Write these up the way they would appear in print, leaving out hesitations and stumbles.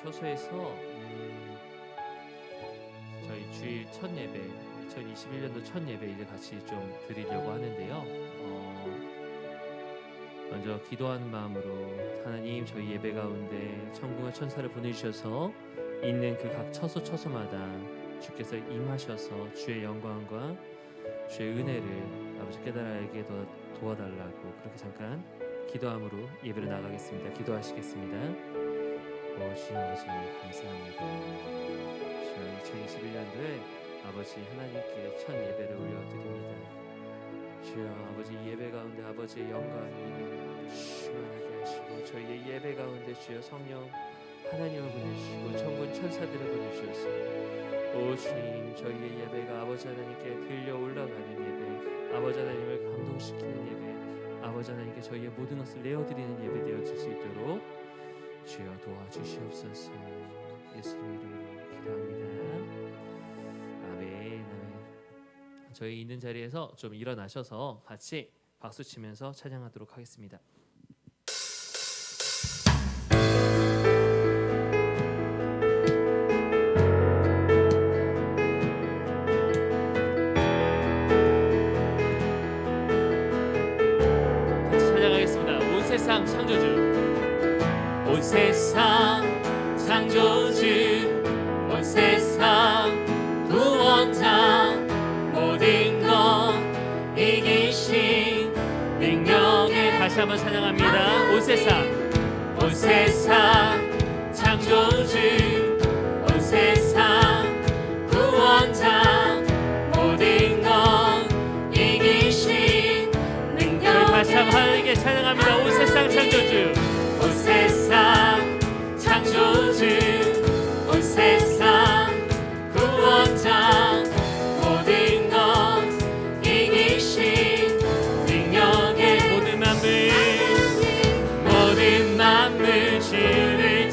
처소에서 저희 주일 첫 예배, 2021년도 첫 예배 이제 같이 좀 드리려고 하는데요. 먼저 기도하는 마음으로 하나님, 저희 예배 가운데 천국의 천사를 보내주셔서 있는 그 각 처소마다 주께서 임하셔서 주의 영광과 주의 은혜를 아버지 깨달아 알게 도와달라고 그렇게 잠깐 기도함으로 예배를 나가겠습니다. 기도하시겠습니다. 주님 아버지 감사합니다. 주여 2021년도에 아버지 하나님께 첫 예배를 올려드립니다. 주여 아버지 예배 가운데 아버지의 영광이 충만하게 하시고 저희의 예배 가운데 주여 성령 하나님을 보내주시고 천군 천사들을 보내주셔서 오 주님, 저희의 예배가 아버지 하나님께 들려 올라가는 예배, 아버지 하나님을 감동시키는 예배, 아버지 하나님께 저희의 모든 것을 내어드리는 예배 되어질 수 있도록 주여 도와주시옵소서. 예수님 이름으로 기도합니다. 아멘. 저희 있는 자리에서 좀 일어나셔서 같이 박수치면서 찬양하도록 하겠습니다. 세상 창조주, 온 세상 창조주, 온 세상 구원자, 모든 것 이기신 능력의 다시 한번 찬양합니다. 온 세상 창조주, 온 세상 구원자, 모든 것 이기신 능력. 다시 한번 하나님께 찬양합니다. 온 세상 창조주, 온 세상 창조주, 온 세상 구원자, 모든 것 이기신 능력의 모든 만물 주를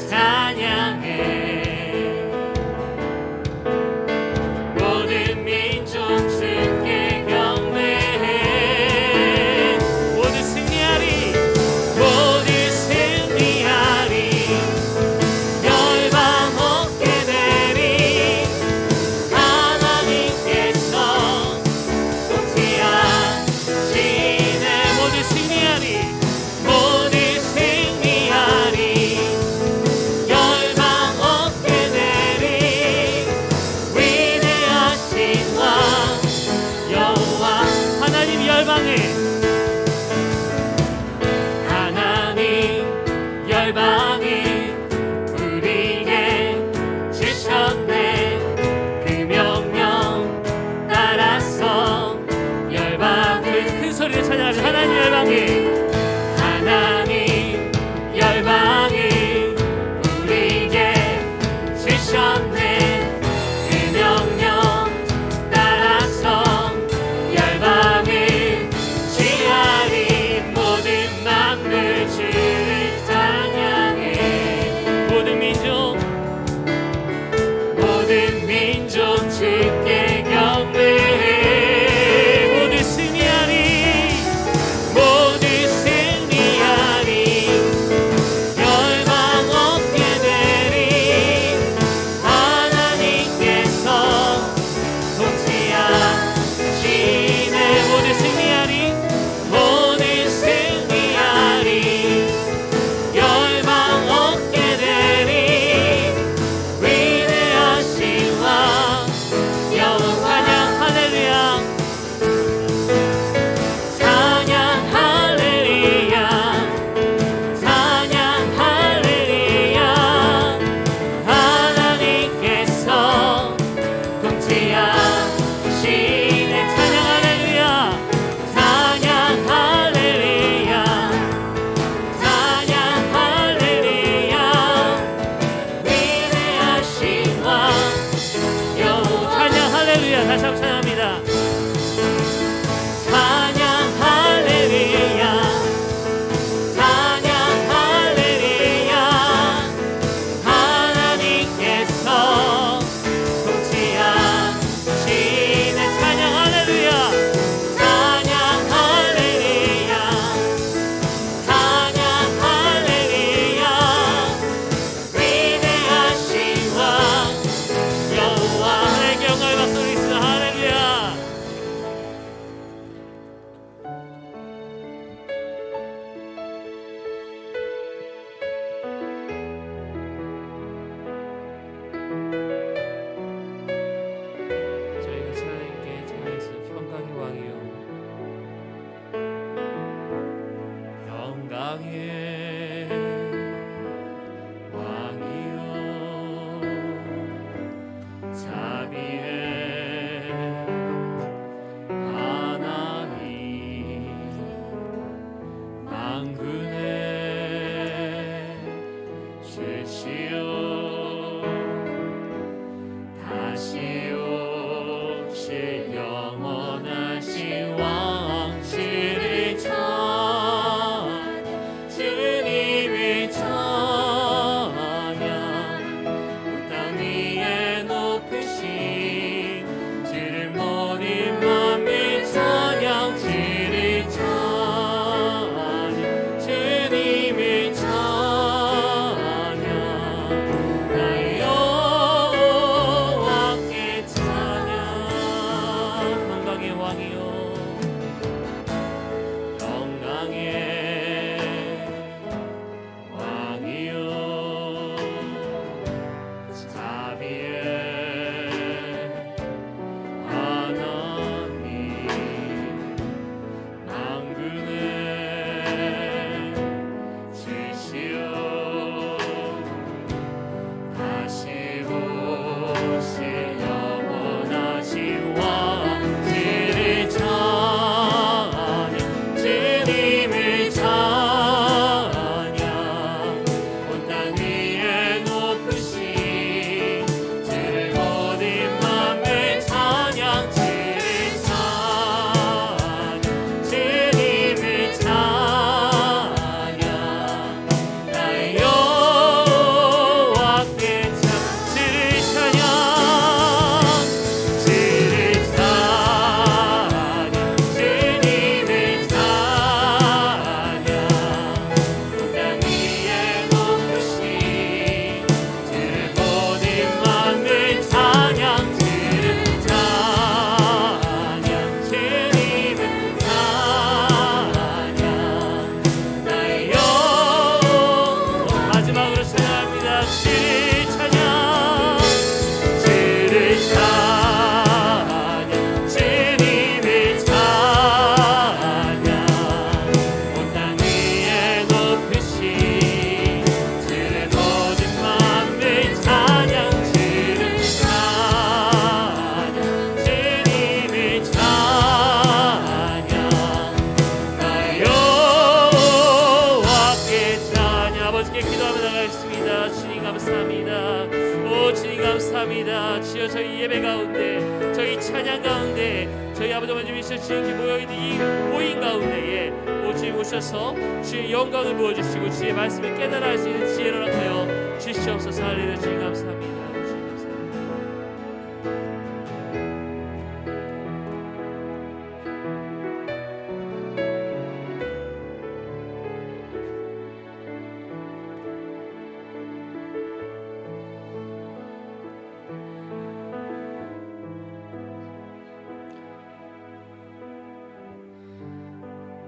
감사합니다. 주여 저희 예배 가운데 저희 찬양 가운데 저희 아버지 어머니 주님이 주님 모여있는 이 모임 가운데에 오 주님 오셔서 주의 영광을 부어주시고 주의 말씀을 깨달아 할 수 있는 지혜를 허락하여 주시옵소서. 할렐루야. 주님 감사합니다. 주님 감사합니다.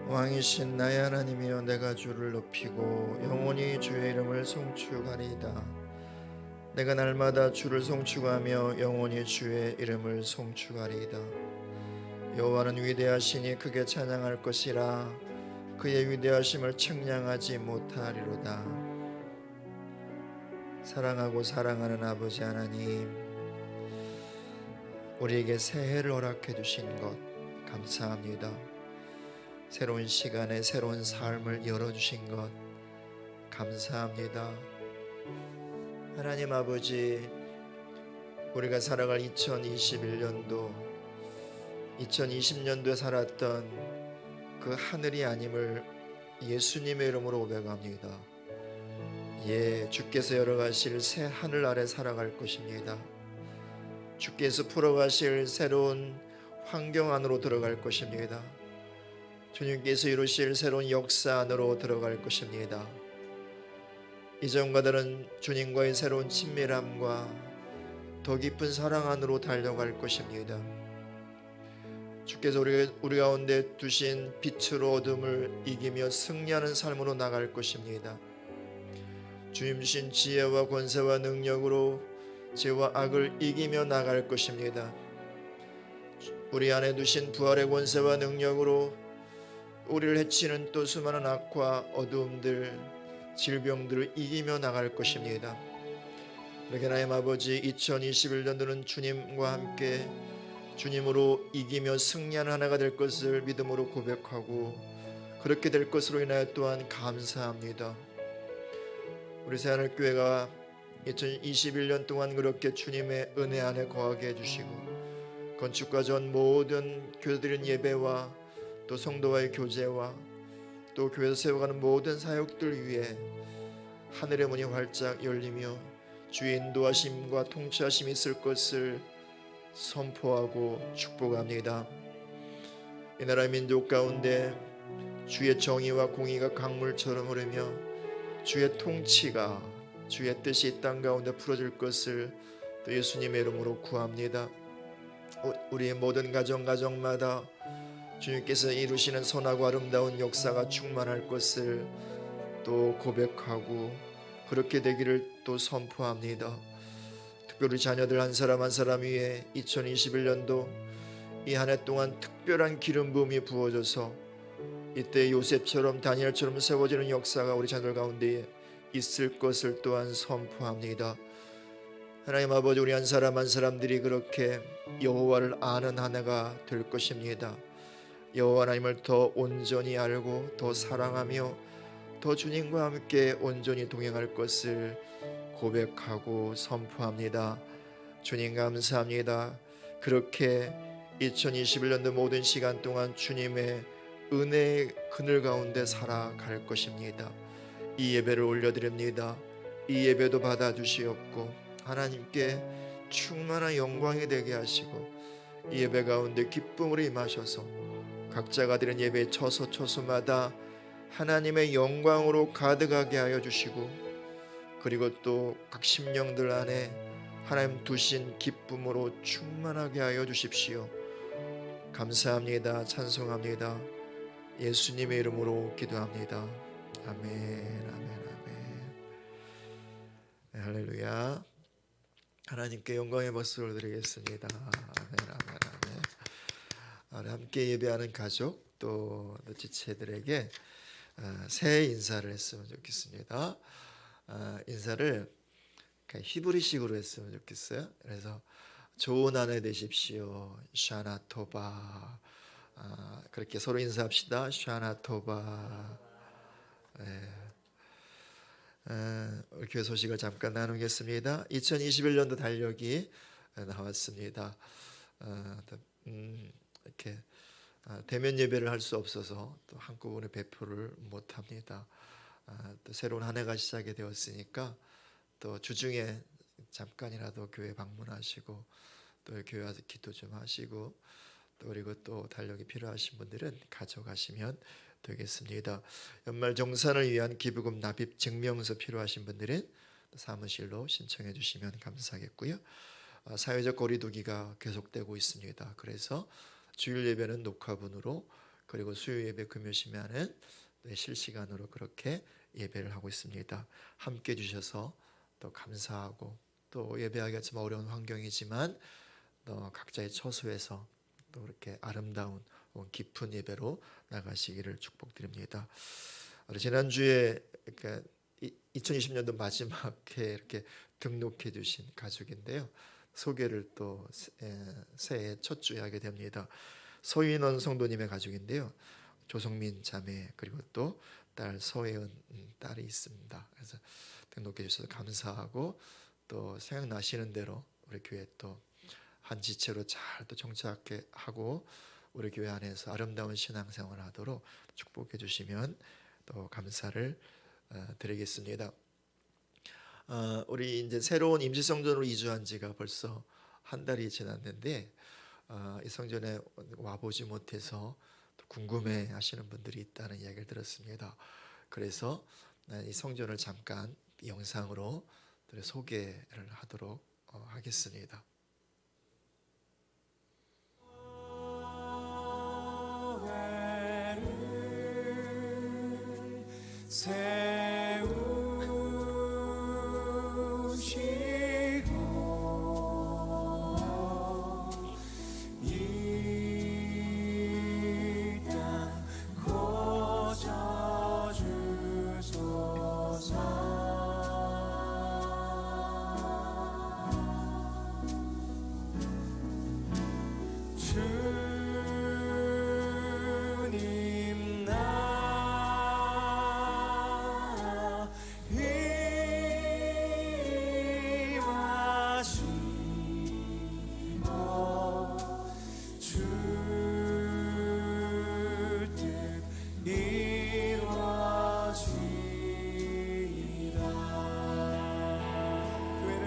왕이신 나의 하나님이여, 내가 주를 높이고 영원히 주의 이름을 송축하리이다. 내가 날마다 주를 송축하며 영원히 주의 이름을 송축하리이다. 여호와는 위대하시니 크게 찬양할 것이라. 그의 위대하심을 측량하지 못하리로다. 사랑하고 사랑하는 아버지 하나님, 우리에게 새해를 허락해 주신 것 감사합니다. 새로운 시간에 새로운 삶을 열어주신 것 감사합니다. 하나님 아버지, 우리가 살아갈 2021년도 2020년도에 살았던 그 하늘이 아님을 예수님의 이름으로 고백합니다. 주께서 열어가실 새 하늘 아래 살아갈 것입니다. 주께서 풀어가실 새로운 환경 안으로 들어갈 것입니다. 주님께서 이루실 새로운 역사 안으로 들어갈 것입니다. 이전과 다른 주님과의 새로운 친밀함과 더 깊은 사랑 안으로 달려갈 것입니다. 주께서 우리 가운데 두신 빛으로 어둠을 이기며 승리하는 삶으로 나갈 것입니다. 주님 주신 지혜와 권세와 능력으로 죄와 악을 이기며 나갈 것입니다. 우리 안에 두신 부활의 권세와 능력으로 우리를 해치는 또 수많은 악과 어두움들, 질병들을 이기며 나갈 것입니다. 그렇게 하나님 아버지, 2021년도는 주님과 함께 주님으로 이기며 승리하는 하나가 될 것을 믿음으로 고백하고 그렇게 될 것으로 인하여 또한 감사합니다. 우리 새하늘교회가 2021년 동안 그렇게 주님의 은혜 안에 거하게 해주시고 건축과 전 모든 교회드린 예배와 또 성도와의 교제와 또 교회에서 세워가는 모든 사역들 위해 하늘의 문이 활짝 열리며 주의 인도하심과 통치하심이 있을 것을 선포하고 축복합니다. 이 나라의 민족 가운데 주의 정의와 공의가 강물처럼 흐르며 주의 통치가 주의 뜻이 이 땅 가운데 풀어질 것을 또 예수님의 이름으로 구합니다. 우리의 모든 가정마다 주님께서 이루시는 선하고 아름다운 역사가 충만할 것을 또 고백하고 그렇게 되기를 또 선포합니다. 특별히 자녀들 한 사람 한 사람 위에 2021년도 이 한 해 동안 특별한 기름 부음이 부어져서 이때 요셉처럼 다니엘처럼 세워지는 역사가 우리 자녀들 가운데 있을 것을 또한 선포합니다. 하나님 아버지, 우리 한 사람 한 사람들이 그렇게 여호와를 아는 한 해가 될 것입니다. 여호와 하나님을 더 온전히 알고 더 사랑하며 더 주님과 함께 온전히 동행할 것을 고백하고 선포합니다. 주님 감사합니다. 그렇게 2021년도 모든 시간 동안 주님의 은혜의 그늘 가운데 살아갈 것입니다. 이 예배를 올려드립니다. 이 예배도 받아주시옵고 하나님께 충만한 영광이 되게 하시고 이 예배 가운데 기쁨으로 임하셔서 각자가 드린 예배의 처소마다 하나님의 영광으로 가득하게 하여 주시고 그리고 또 각 심령들 안에 하나님 두신 기쁨으로 충만하게 하여 주십시오. 감사합니다. 찬송합니다. 예수님의 이름으로 기도합니다. 아멘, 아멘, 아멘. 네, 할렐루야. 하나님께 영광의 박수를 드리겠습니다. 아멘, 아멘, 아멘. 함께 예배하는 가족 또 지체들에게 새해 인사를 했으면 좋겠습니다. 인사를 히브리식으로 했으면 좋겠어요. 그래서 좋은 한 해 되십시오. 샤나토바. 그렇게 서로 인사합시다. 샤나토바. 우리 교회 소식을 잠깐 나누겠습니다. 2021년도 달력이 나왔습니다. 이렇게 대면 예배를 할 수 없어서 또 한꺼번에 배포를 못합니다. 또 새로운 한 해가 시작이 되었으니까 또 주중에 잠깐이라도 교회 방문하시고 또 교회 와서 기도 좀 하시고 또 그리고 또 달력이 필요하신 분들은 가져가시면 되겠습니다. 연말 정산을 위한 기부금 납입 증명서 필요하신 분들은 사무실로 신청해 주시면 감사하겠고요. 사회적 거리두기가 계속되고 있습니다. 그래서 주일 예배는 녹화분으로 그리고 수요 예배 금요 심야는 실시간으로 그렇게 예배를 하고 있습니다. 함께 해 주셔서 또 감사하고 또 예배하기가 좀 어려운 환경이지만 또 각자의 처소에서 또 이렇게 아름다운 깊은 예배로 나가시기를 축복드립니다. 지난주에 2020년도 마지막에 이렇게 등록해 주신 가족인데요. 소개를 또 새해 첫 주에 하게 됩니다. 서인원 성도님의 가족인데요. 조성민 자매 그리고 또 딸 서혜은 딸이 있습니다. 그래서 등록해 주셔서 감사하고 또 생각나시는 대로 우리 교회 또 한 지체로 잘 또 정착하게 하고 우리 교회 안에서 아름다운 신앙생활을 하도록 축복해 주시면 또 감사를 드리겠습니다. 우리 이제 새로운 임시성전으로 이주한 지가 벌써 한 달이 지났는데 이 성전에 와보지 못해서 궁금해 하시는 분들이 있다는 이야기를 들었습니다. 그래서 이 성전을 잠깐 영상으로 소개를 하도록 하겠습니다. 주님 나라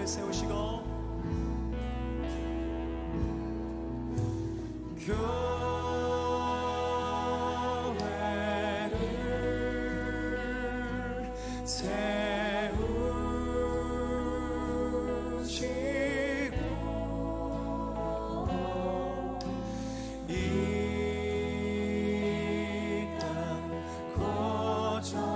세우시고 교회를 세우시고 이 땅 고쳐주소서.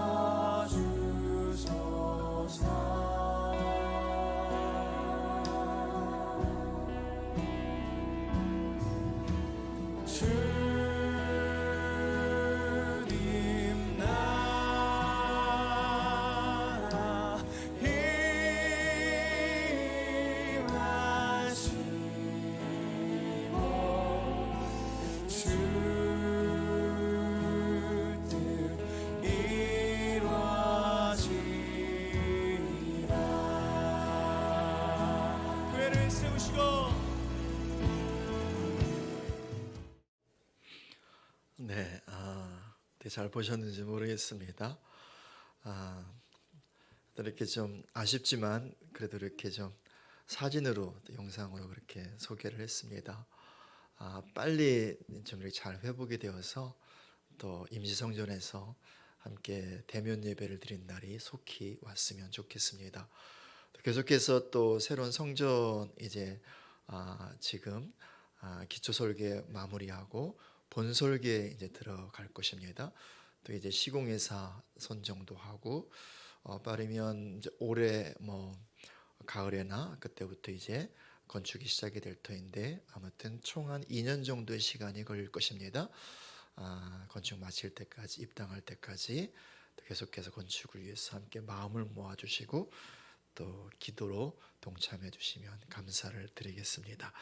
주님 나라 임하시고 주 뜻 이루어지리라. 교회를 세우시고 네, 잘 보셨는지 모르겠습니다. 이렇게 좀 아쉽지만 그래도 이렇게 좀 사진으로 또 영상으로 그렇게 소개를 했습니다. 빨리 좀 이렇게 잘 회복이 되어서 또 임시성전에서 함께 대면 예배를 드린 날이 속히 왔으면 좋겠습니다. 또 계속해서 또 새로운 성전 이제 지금 기초 설계 마무리하고 본 설계에 이제 들어갈 것입니다. 또 이제 시공회사 선정도 하고 빠르면 이제 올해 뭐 가을에나 그때부터 이제 건축이 시작이 될 터인데 아무튼 총 한 2년 정도의 시간이 걸릴 것입니다. 건축 마칠 때까지 입당할 때까지 또 계속해서 건축을 위해서 함께 마음을 모아주시고 또 기도로 동참해 주시면 감사를 드리겠습니다.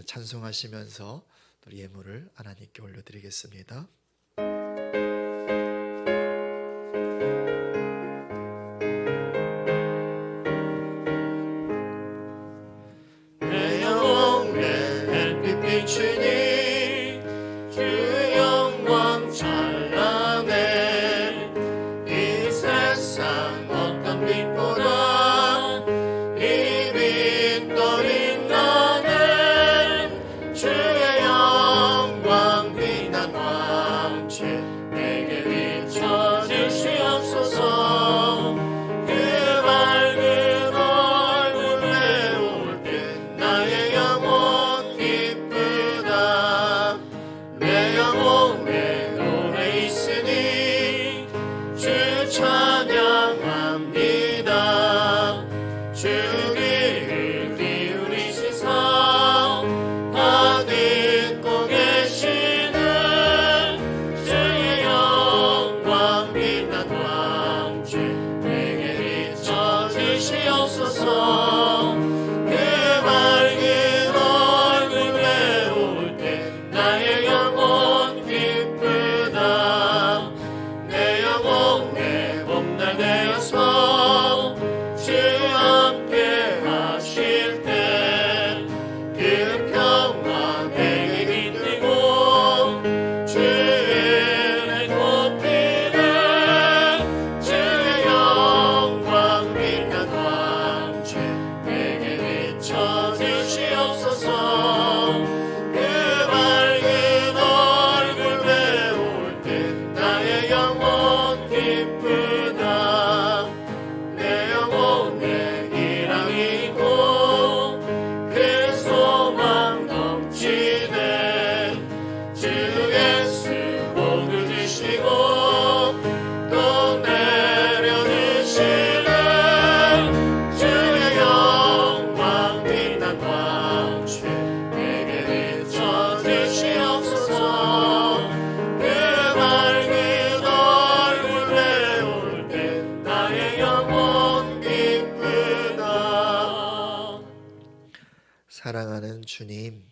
찬송하시면서 또 예물을 하나님께 올려드리겠습니다. 내 영혼 내 햇빛 비추니 주 영광 찬란해 이 세상 어떤 빛보다 이 빛더린 나는 주의 영광 빛난 광채 내게 비춰주시옵소서. 그 밝은 얼굴 외울 때 나의 영혼 기쁘다. 내 영혼에 노래 있으니 주 찬양합니다. 주 귀를 기울이시사 다 듣고 계시는 주의 영광 빛난 광채 내게 비춰주시옵소서. 그 밝은 얼굴 외울 때 나의 영혼 기쁘다. 내 영혼에 봄날 되어서 주 함께 하실 때 그 평화 내게 깃들고 주의 은혜 곱이는 주의 영광 빛난 광채 내게 비춰주시옵소서. 그 밝은 얼굴 외울 때 나의 영혼 기쁘다. 내 영혼에 희망이 있고 그 소망 넘치네. 주 예수 복을 주시고 또 내려주시는 주의 영광 빛난 광채 내게 비춰주시옵소서. 그 밝은 얼굴 외울 때 나의 영혼 기쁘다. 사랑하는 주님,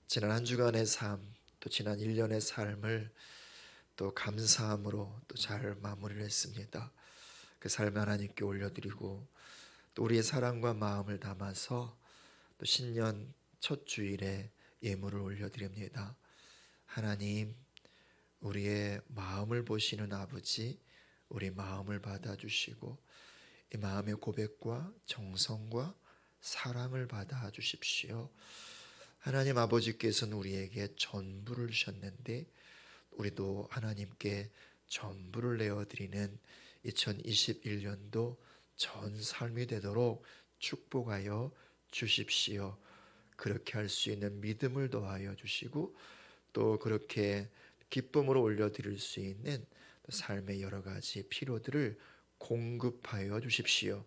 지난 한 주간의 삶, 또 지난 1년의 삶을 또 감사함으로 또 잘 마무리를 했습니다. 그 삶 하나님께 올려드리고 또 우리의 사랑과 마음을 담아서 또 신년 첫 주일에 예물을 올려드립니다. 하나님, 우리의 마음을 보시는 아버지, 우리 마음을 받아주시고 이 마음의 고백과 정성과 사랑을 받아 주십시오. 하나님 아버지께서는 우리에게 전부를 주셨는데 우리도 하나님께 전부를 내어드리는 2021년도 전 삶이 되도록 축복하여 주십시오. 그렇게 할 수 있는 믿음을 더하여 주시고 또 그렇게 기쁨으로 올려드릴 수 있는 삶의 여러 가지 필요들을 공급하여 주십시오.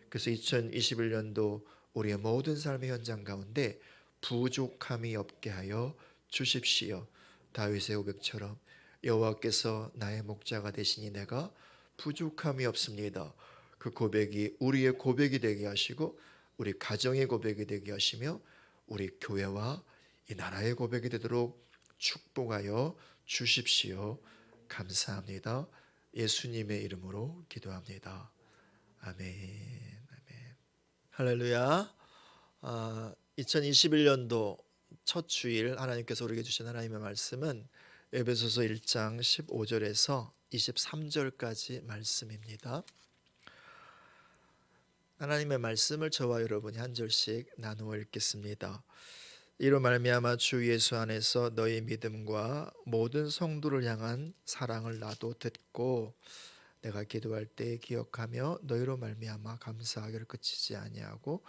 그래서 2021년도 우리의 모든 삶의 현장 가운데 부족함이 없게 하여 주십시오. 다윗의 고백처럼 여호와께서 나의 목자가 되시니 내가 부족함이 없습니다. 그 고백이 우리의 고백이 되게 하시고 우리 가정의 고백이 되게 하시며 우리 교회와 이 나라의 고백이 되도록 축복하여 주십시오. 감사합니다. 예수님의 이름으로 기도합니다. 아멘. 아멘. 할렐루야. 2021년도 첫 주일 하나님께서 우리에게 주신 하나님의 말씀은 에베소서 1장 15절에서 23절까지 말씀입니다. 하나님의 말씀을 저와 여러분이 한 절씩 나누어 읽겠습니다. 이로 말미암아 주 예수 안에서 너희 믿음과 모든 성도를 향한 사랑을 나도 듣고 내가 기도할 때 기억하며 너희로 말미암아 감사하기를 그치지 아니하고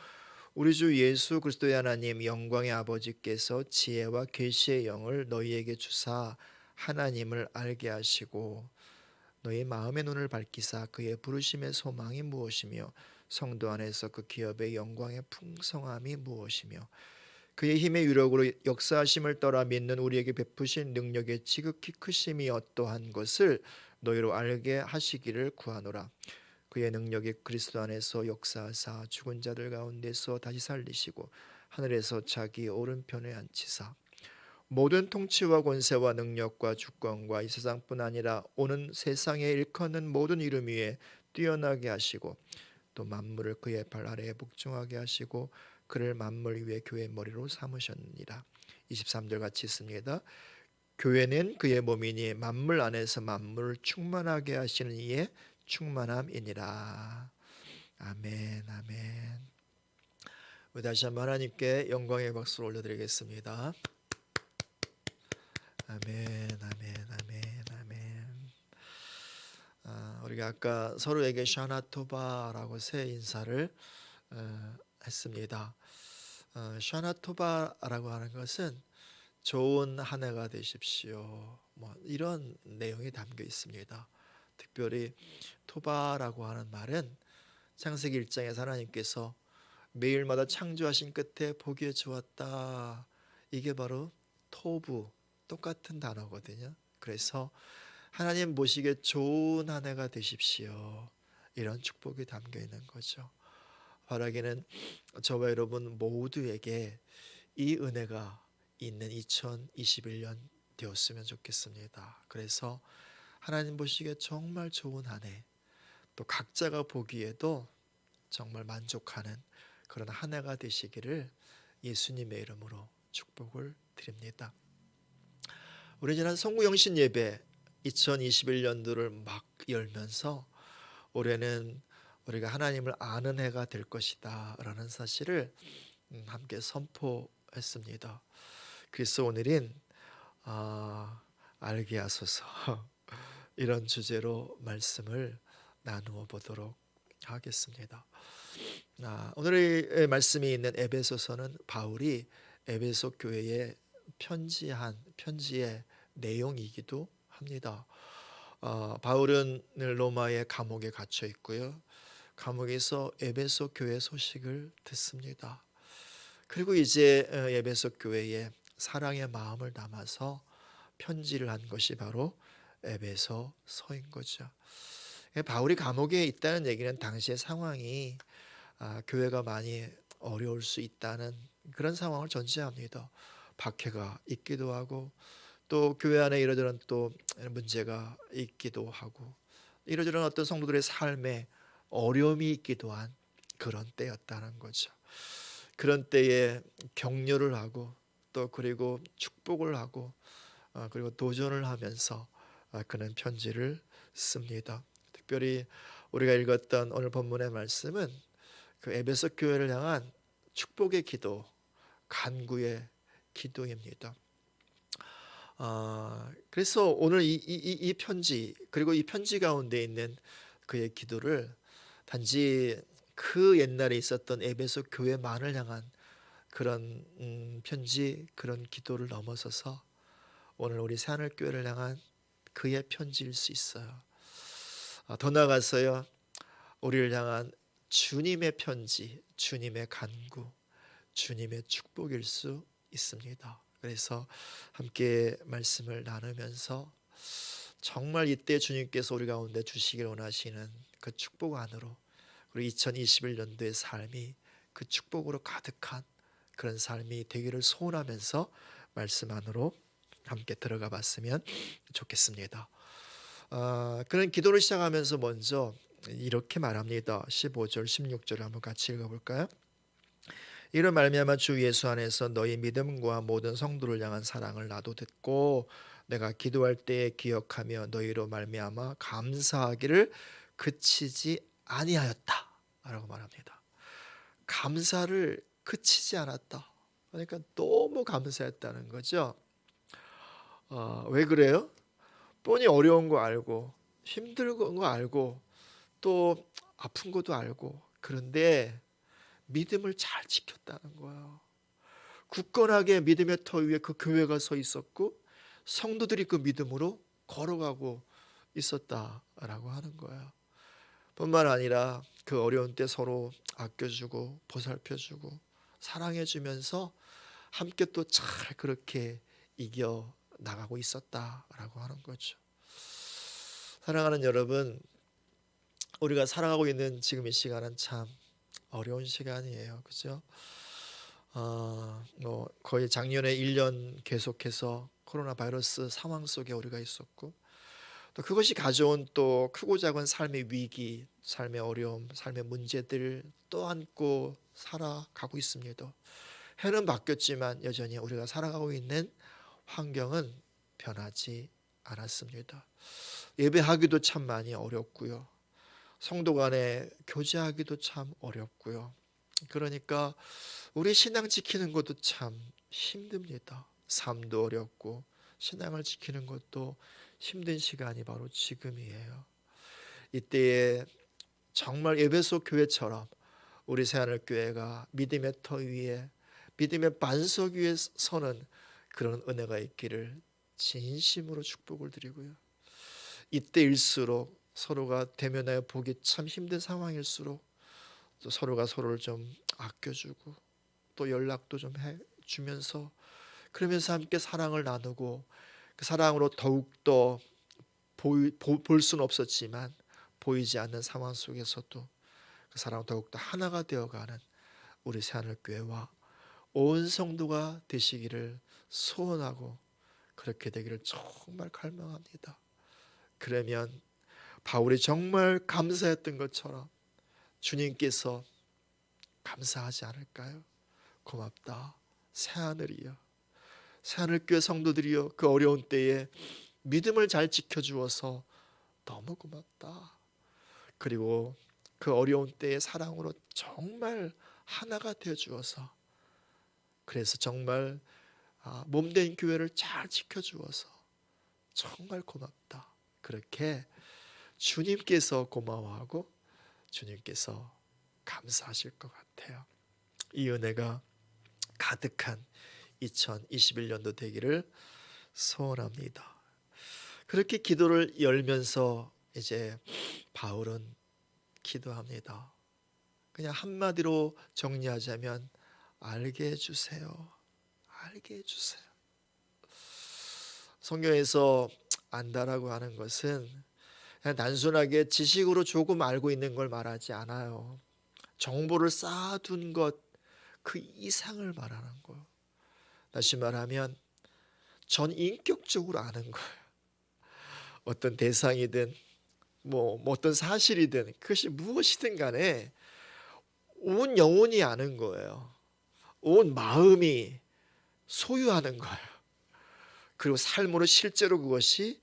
우리 주 예수 그리스도의 하나님 영광의 아버지께서 지혜와 계시의 영을 너희에게 주사 하나님을 알게 하시고 너희 마음의 눈을 밝히사 그의 부르심의 소망이 무엇이며 성도 안에서 그 기업의 영광의 풍성함이 무엇이며 그의 힘의 유력으로 역사하심을 따라 믿는 우리에게 베푸신 능력의 지극히 크심이 어떠한 것을 너희로 알게 하시기를 구하노라. 그의 능력이 그리스도 안에서 역사하사 죽은 자들 가운데서 다시 살리시고 하늘에서 자기 오른편에 앉히사 모든 통치와 권세와 능력과 주권과 이 세상뿐 아니라 오는 세상에 일컫는 모든 이름 위에 뛰어나게 하시고 또 만물을 그의 발 아래에 복종하게 하시고 그를 만물 위에 교회의 머리로 삼으셨느니라. 23절 같이 있습니다. 교회는 그의 몸이니 만물 안에서 만물을 충만하게 하시는 이의 충만함이니라. 아멘. 아멘. 다시 한번 하나님께 영광의 박수를 올려드리겠습니다. 아멘. 아멘. 아멘. 아멘. 우리가 아까 서로에게 샤나토바라고 새 인사를 했습니다. 샤나토바라고 하는 것은 좋은 한 해가 되십시오. 이런 내용이 담겨 있습니다. 특별히 토바라고 하는 말은 창세기 1장에서 하나님께서 매일마다 창조하신 끝에 보기에 좋았다. 이게 바로 토부, 똑같은 단어거든요. 그래서 하나님 보시기에 좋은 한 해가 되십시오. 이런 축복이 담겨 있는 거죠. 바라기는 저와 여러분 모두에게 이 은혜가 있는 2021년 되었으면 좋겠습니다. 그래서 하나님 보시기에 정말 좋은 한 해, 또 각자가 보기에도 정말 만족하는 그런 한 해가 되시기를 예수님의 이름으로 축복을 드립니다. 우리 지난 성구영신 예배 2021년도를 막 열면서 올해는 우리가 하나님을 아는 해가 될 것이다 라는 사실을 함께 선포했습니다. 그래서 오늘은 알게 하소서 이런 주제로 말씀을 나누어 보도록 하겠습니다. 오늘의 말씀이 있는 에베소서는 바울이 에베소 교회에 편지의 내용이기도 합니다. 바울은 로마의 감옥에 갇혀 있고요. 감옥에서 에베소 교회 소식을 듣습니다. 그리고 이제 에베소 교회에 사랑의 마음을 담아서 편지를 한 것이 바로 에베소서인 거죠. 바울이 감옥에 있다는 얘기는 당시의 상황이 교회가 많이 어려울 수 있다는 그런 상황을 전제합니다. 박해가 있기도 하고 또 교회 안에 이러저런 또 문제가 있기도 하고 이러저런 어떤 성도들의 삶에 어려움이 있기도 한 그런 때였다는 거죠. 그런 때에 격려를 하고 또 그리고 축복을 하고 그리고 도전을 하면서 그는 편지를 씁니다. 특별히 우리가 읽었던 오늘 본문의 말씀은 그 에베소 교회를 향한 축복의 기도, 간구의 기도입니다. 그래서 오늘 이 편지, 그리고 이 편지 가운데 있는 그의 기도를 단지 그 옛날에 있었던 에베소 교회만을 향한 그런 편지, 그런 기도를 넘어서서 오늘 우리 새하늘교회를 향한 그의 편지일 수 있어요. 더 나아가서요, 우리를 향한 주님의 편지, 주님의 간구, 주님의 축복일 수 있습니다. 그래서 함께 말씀을 나누면서 정말 이때 주님께서 우리 가운데 주시길 원하시는 그 축복 안으로 우리 2021년도의 삶이 그 축복으로 가득한 그런 삶이 되기를 소원하면서 말씀 안으로 함께 들어가 봤으면 좋겠습니다. 그런 기도를 시작하면서 먼저 이렇게 말합니다. 15절 16절을 한번 같이 읽어볼까요? 이로 말미암아 주 예수 안에서 너희 믿음과 모든 성도를 향한 사랑을 나도 듣고 내가 기도할 때에 기억하며 너희로 말미암아 감사하기를 그치지 아니하였다 라고 말합니다. 감사를 그치지 않았다. 그러니까 너무 감사했다는 거죠. 왜 그래요? 뻔히 어려운 거 알고 힘든 거 알고 또 아픈 것도 알고, 그런데 믿음을 잘 지켰다는 거예요. 굳건하게 믿음의 터 위에 그 교회가 서 있었고 성도들이 그 믿음으로 걸어가고 있었다라고 하는 거예요. 뿐만 아니라 그 어려운 때 서로 아껴주고 보살펴주고 사랑해주면서 함께 또 잘 그렇게 이겨 나가고 있었다라고 하는 거죠. 사랑하는 여러분, 우리가 살아가고 있는 지금 이 시간은 참 어려운 시간이에요. 그죠? 거의 작년에 1년 계속해서 코로나 바이러스 상황 속에 우리가 있었고, 또 그것이 가져온 또 크고 작은 삶의 위기, 삶의 어려움, 삶의 문제들 또 안고 살아가고 있습니다. 해는 바뀌었지만 여전히 우리가 살아가고 있는 환경은 변하지 않았습니다. 예배하기도 참 많이 어렵고요. 성도 간에 교제하기도 참 어렵고요. 그러니까 우리 신앙 지키는 것도 참 힘듭니다. 삶도 어렵고 신앙을 지키는 것도 힘든 시간이 바로 지금이에요. 이때에 정말 에베소 교회처럼 우리 새하늘교회가 믿음의 터 위에, 믿음의 반석 위에 서는 그런 은혜가 있기를 진심으로 축복을 드리고요. 이때일수록 서로가 대면하여 보기 참 힘든 상황일수록 또 서로가 서로를 좀 아껴주고 또 연락도 좀 해주면서, 그러면서 함께 사랑을 나누고 그 사랑으로 더욱더 볼 수는 없었지만 보이지 않는 상황 속에서도 그 사랑으로 더욱더 하나가 되어가는 우리 새하늘교회와 온 성도가 되시기를 소원하고 그렇게 되기를 정말 갈망합니다. 그러면 바울이 정말 감사했던 것처럼 주님께서 감사하지 않을까요? 고맙다 새하늘이여, 새하늘교회 성도들이여, 그 어려운 때에 믿음을 잘 지켜주어서 너무 고맙다. 그리고 그 어려운 때의 사랑으로 정말 하나가 되어주어서, 그래서 정말 몸된 교회를 잘 지켜주어서 정말 고맙다. 그렇게 주님께서 고마워하고 주님께서 감사하실 것 같아요. 이 은혜가 가득한 2021년도 되기를 소원합니다. 그렇게 기도를 열면서 이제 바울은 기도합니다. 그냥 한마디로 정리하자면 알게 해주세요. 알게 해주세요. 성경에서 안다라고 하는 것은 그냥 단순하게 지식으로 조금 알고 있는 걸 말하지 않아요. 정보를 쌓아둔 것 그 이상을 말하는 거예요. 다시 말하면 전 인격적으로 아는 거예요. 어떤 대상이든 뭐 어떤 사실이든 그것이 무엇이든 간에 온 영혼이 아는 거예요. 온 마음이 소유하는 거예요. 그리고 삶으로 실제로 그것이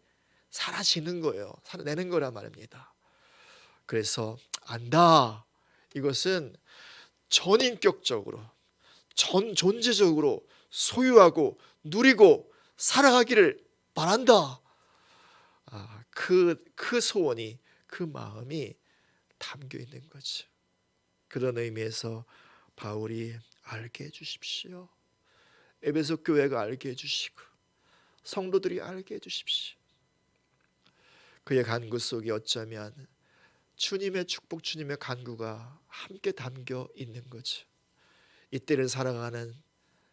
사라지는 거예요. 살아내는 거란 말입니다. 그래서 안다. 이것은 전인격적으로, 전 존재적으로 소유하고 누리고 살아가기를 바란다. 그 소원이, 그 마음이 담겨 있는 거죠. 그런 의미에서 바울이 알게 해주십시오. 에베소 교회가 알게 해주시고 성도들이 알게 해주십시오. 그의 간구 속에 어쩌면 주님의 축복, 주님의 간구가 함께 담겨 있는 거죠. 이때를 살아가는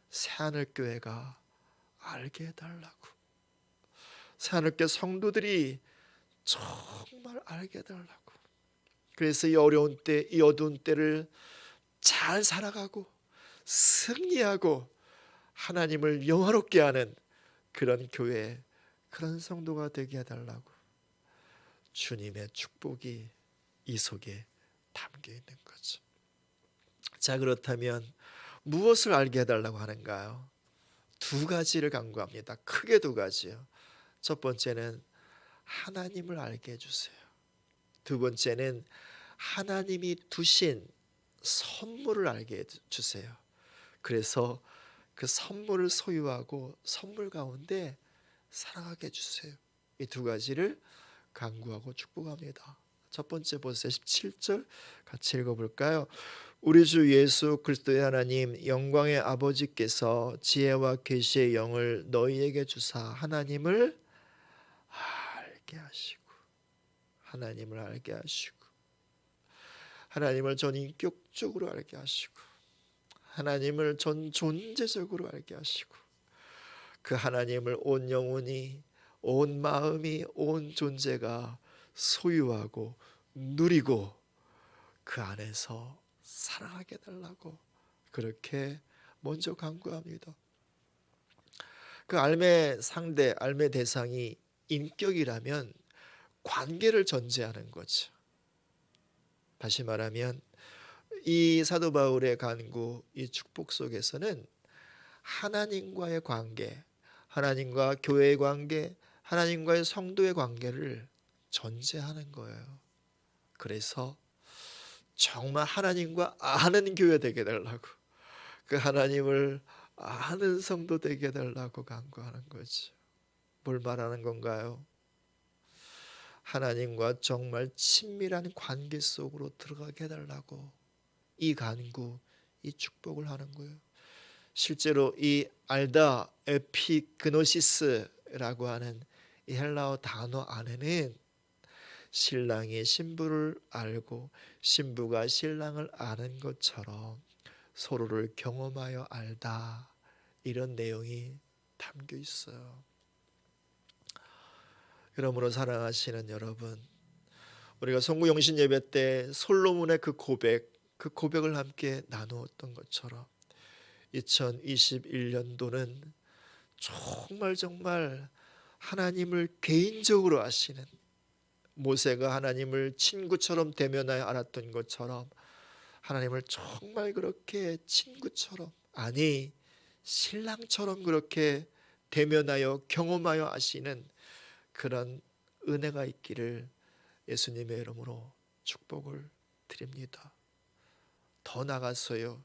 새하늘 교회가 알게 해달라고, 새하늘교회 성도들이 정말 알게 해달라고. 그래서 이 어려운 때, 이 어두운 때를 잘 살아가고 승리하고 하나님을 영화롭게 하는 그런 교회, 그런 성도가 되게 해달라고 주님의 축복이 이 속에 담겨 있는 거죠. 자, 그렇다면 무엇을 알게 해달라고 하는가요? 두 가지를 간구합니다. 크게 두 가지요. 첫 번째는 하나님을 알게 해주세요. 두 번째는 하나님이 두신 선물을 알게 해주세요. 그래서 그 선물을 소유하고 선물 가운데 살아가게 해주세요. 이 두 가지를 간구하고 축복합니다. 첫 번째 보세요. 17절 같이 읽어볼까요? 우리 주 예수 그리스도의 하나님 영광의 아버지께서 지혜와 계시의 영을 너희에게 주사 하나님을 알게 하시고, 하나님을 알게 하시고, 하나님을 전인격적으로 알게 하시고, 하나님을 전 존재적으로 알게 하시고, 그 하나님을 온 영혼이, 온 마음이, 온 존재가 소유하고 누리고 그 안에서 살아가게 달라고 그렇게 먼저 간구합니다. 그 알매 상대, 알매 대상이 인격이라면 관계를 전제하는 거죠. 다시 말하면 이 사도 바울의 간구, 이 축복 속에서는 하나님과의 관계, 하나님과 교회의 관계, 하나님과의 성도의 관계를 전제하는 거예요. 그래서 정말 하나님과 아는 교회 되게 해달라고, 그 하나님을 아는 성도 되게 해달라고 간구하는 거죠. 뭘 말하는 건가요? 하나님과 정말 친밀한 관계 속으로 들어가게 해달라고 이 간구, 이 축복을 하는 거예요. 실제로 이 알다, 에피그노시스라고 하는 이 헬라어 단어 안에는 신랑이 신부를 알고 신부가 신랑을 아는 것처럼 서로를 경험하여 알다, 이런 내용이 담겨 있어요. 그러므로 사랑하시는 여러분, 우리가 성구영신 예배 때 솔로몬의 그 고백을 함께 나누었던 것처럼 2021년도는 정말 하나님을 개인적으로 아시는, 모세가 하나님을 친구처럼 대면하여 알았던 것처럼 하나님을 정말 그렇게 친구처럼, 아니 신랑처럼 그렇게 대면하여 경험하여 아시는 그런 은혜가 있기를 예수님의 이름으로 축복을 드립니다. 더 나아가서요,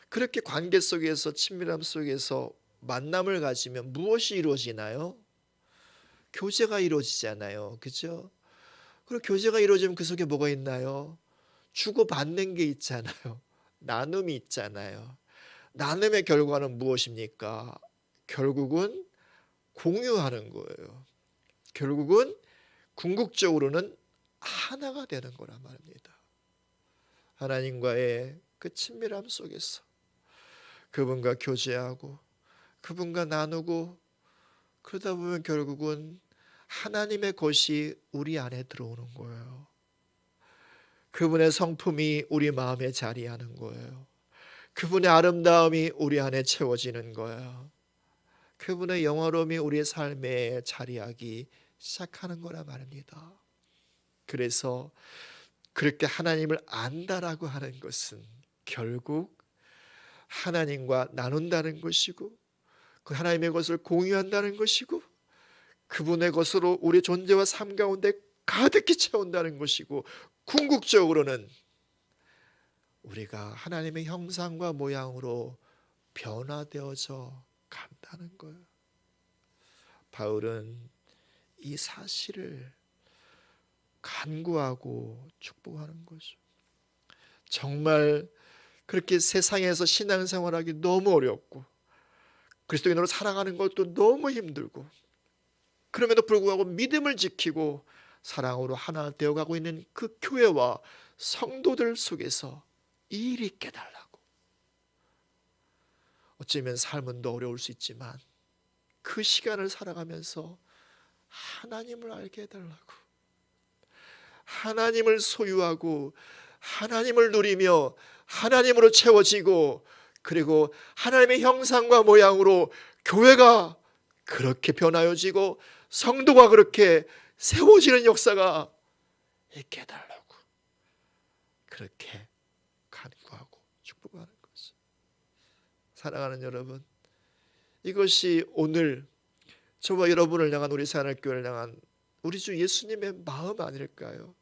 그렇게 관계 속에서, 친밀함 속에서 만남을 가지면 무엇이 이루어지나요? 교제가 이루어지잖아요. 그죠? 그리고 교제가 이루어지면 그 속에 뭐가 있나요? 주고받는 게 있잖아요. 나눔이 있잖아요. 나눔의 결과는 무엇입니까? 결국은 공유하는 거예요. 결국은 궁극적으로는 하나가 되는 거란 말입니다. 하나님과의 그 친밀함 속에서 그분과 교제하고 그분과 나누고, 그러다 보면 결국은 하나님의 것이 우리 안에 들어오는 거예요. 그분의 성품이 우리 마음에 자리하는 거예요. 그분의 아름다움이 우리 안에 채워지는 거예요. 그분의 영화로움이 우리의 삶에 자리하기 시작하는 거라 말입니다. 그래서 그렇게 하나님을 안다라고 하는 것은 결국 하나님과 나눈다는 것이고, 그 하나님의 것을 공유한다는 것이고, 그분의 것으로 우리 존재와 삶 가운데 가득히 채운다는 것이고, 궁극적으로는 우리가 하나님의 형상과 모양으로 변화되어져 간다는 거예요. 바울은 이 사실을 간구하고 축복하는 거죠. 정말 그렇게 세상에서 신앙생활하기 너무 어렵고 그리스도인으로 살아가는 것도 너무 힘들고 그럼에도 불구하고 믿음을 지키고 사랑으로 하나 되어가고 있는 그 교회와 성도들 속에서 일이 깨달라고. 어쩌면 삶은 더 어려울 수 있지만 그 시간을 살아가면서 하나님을 알게 해달라고, 하나님을 소유하고 하나님을 누리며 하나님으로 채워지고 그리고 하나님의 형상과 모양으로 교회가 그렇게 변화여지고 성도가 그렇게 세워지는 역사가 있게 해달라고 그렇게 간구하고 축복하는 거죠. 사랑하는 여러분, 이것이 오늘 저와 여러분을 향한, 우리 새하늘교회를 향한 우리 주 예수님의 마음 아닐까요?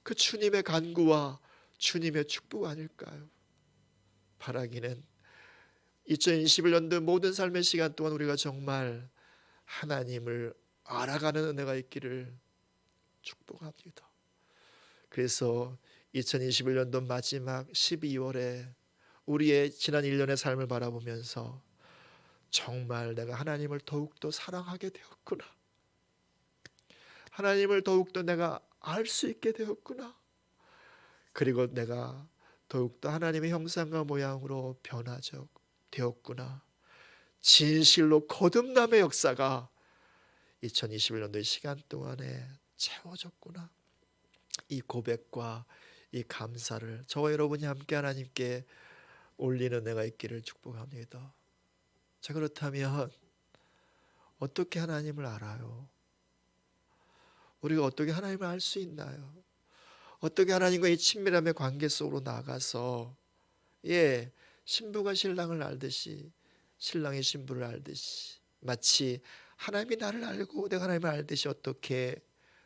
그 주님의 간구와 주님의 축복 아닐까요? 바라기는 2021년도 모든 삶의 시간 동안 우리가 정말 하나님을 알아가는 은혜가 있기를 축복합니다. 그래서 2021년도 마지막 12월에 우리의 지난 1년의 삶을 바라보면서 정말 내가 하나님을 더욱더 사랑하게 되었구나, 하나님을 더욱더 내가 알 수 있게 되었구나, 그리고 내가 더욱더 하나님의 형상과 모양으로 변화되었구나, 진실로 거듭남의 역사가 2021년도의 시간 동안에 채워졌구나, 이 고백과 이 감사를 저와 여러분이 함께 하나님께 올리는 은혜가 있기를 축복합니다. 자, 그렇다면 어떻게 하나님을 알아요? 우리가 어떻게 하나님을 알 수 있나요? 어떻게 하나님과 이 친밀함의 관계 속으로 나가서 신부가 신랑을 알듯이 신랑이 신부를 알듯이 마치 하나님이 나를 알고 내가 하나님을 알듯이 어떻게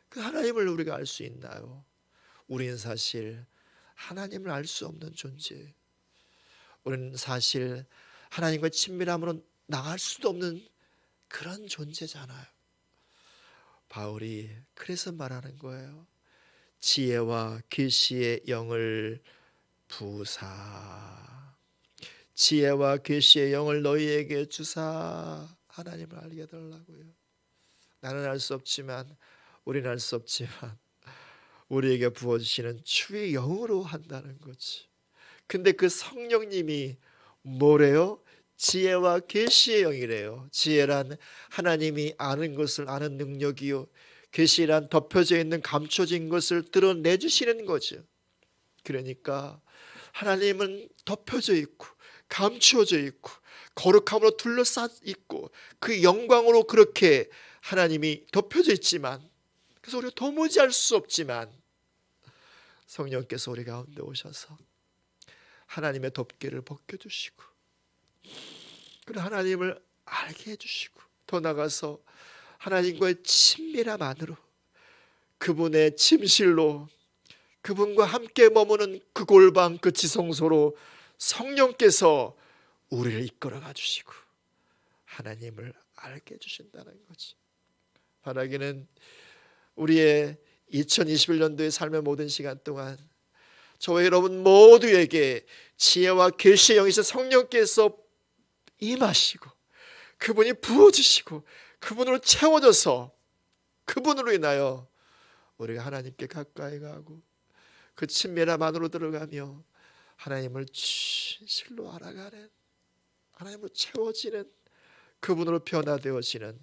그 하나님을 우리가 알 수 있나요? 우리는 사실 하나님을 알 수 없는 존재, 우리는 사실 하나님과 친밀함으로 나갈 수도 없는 그런 존재잖아요. 바울이 그래서 말하는 거예요. 지혜와 계시의 영을 부사, 지혜와 계시의 영을 너희에게 주사, 하나님을 알게 해달라고요. 나는 알 수 없지만, 우리는 알 수 없지만 우리에게 부어주시는 주의 영으로 한다는 거지. 근데 그 성령님이 뭐래요? 지혜와 계시의 영이래요. 지혜란 하나님이 아는 것을 아는 능력이요, 계시란 덮여져 있는 감춰진 것을 드러내주시는 거죠. 그러니까 하나님은 덮여져 있고 감추어져 있고 거룩함으로 둘러싸 있고 그 영광으로 그렇게 하나님이 덮여져 있지만, 그래서 우리가 도무지 알 수 없지만 성령께서 우리 가운데 오셔서 하나님의 덮개를 벗겨주시고 그리고 하나님을 알게 해주시고 더 나아가서 하나님과의 친밀함 안으로, 그분의 침실로, 그분과 함께 머무는 그 골방, 그 지성소로 성령께서 우리를 이끌어가 주시고 하나님을 알게 해주신다는 거지. 바라기는 우리의 2021년도의 삶의 모든 시간 동안 저와 여러분 모두에게 지혜와 계시의 영이신 성령께서 임하시고 그분이 부어주시고 그분으로 채워져서 그분으로 인하여 우리가 하나님께 가까이 가고 그 친밀함 안으로 들어가며 하나님을 진실로 알아가는, 하나님으로 채워지는, 그분으로 변화되어지는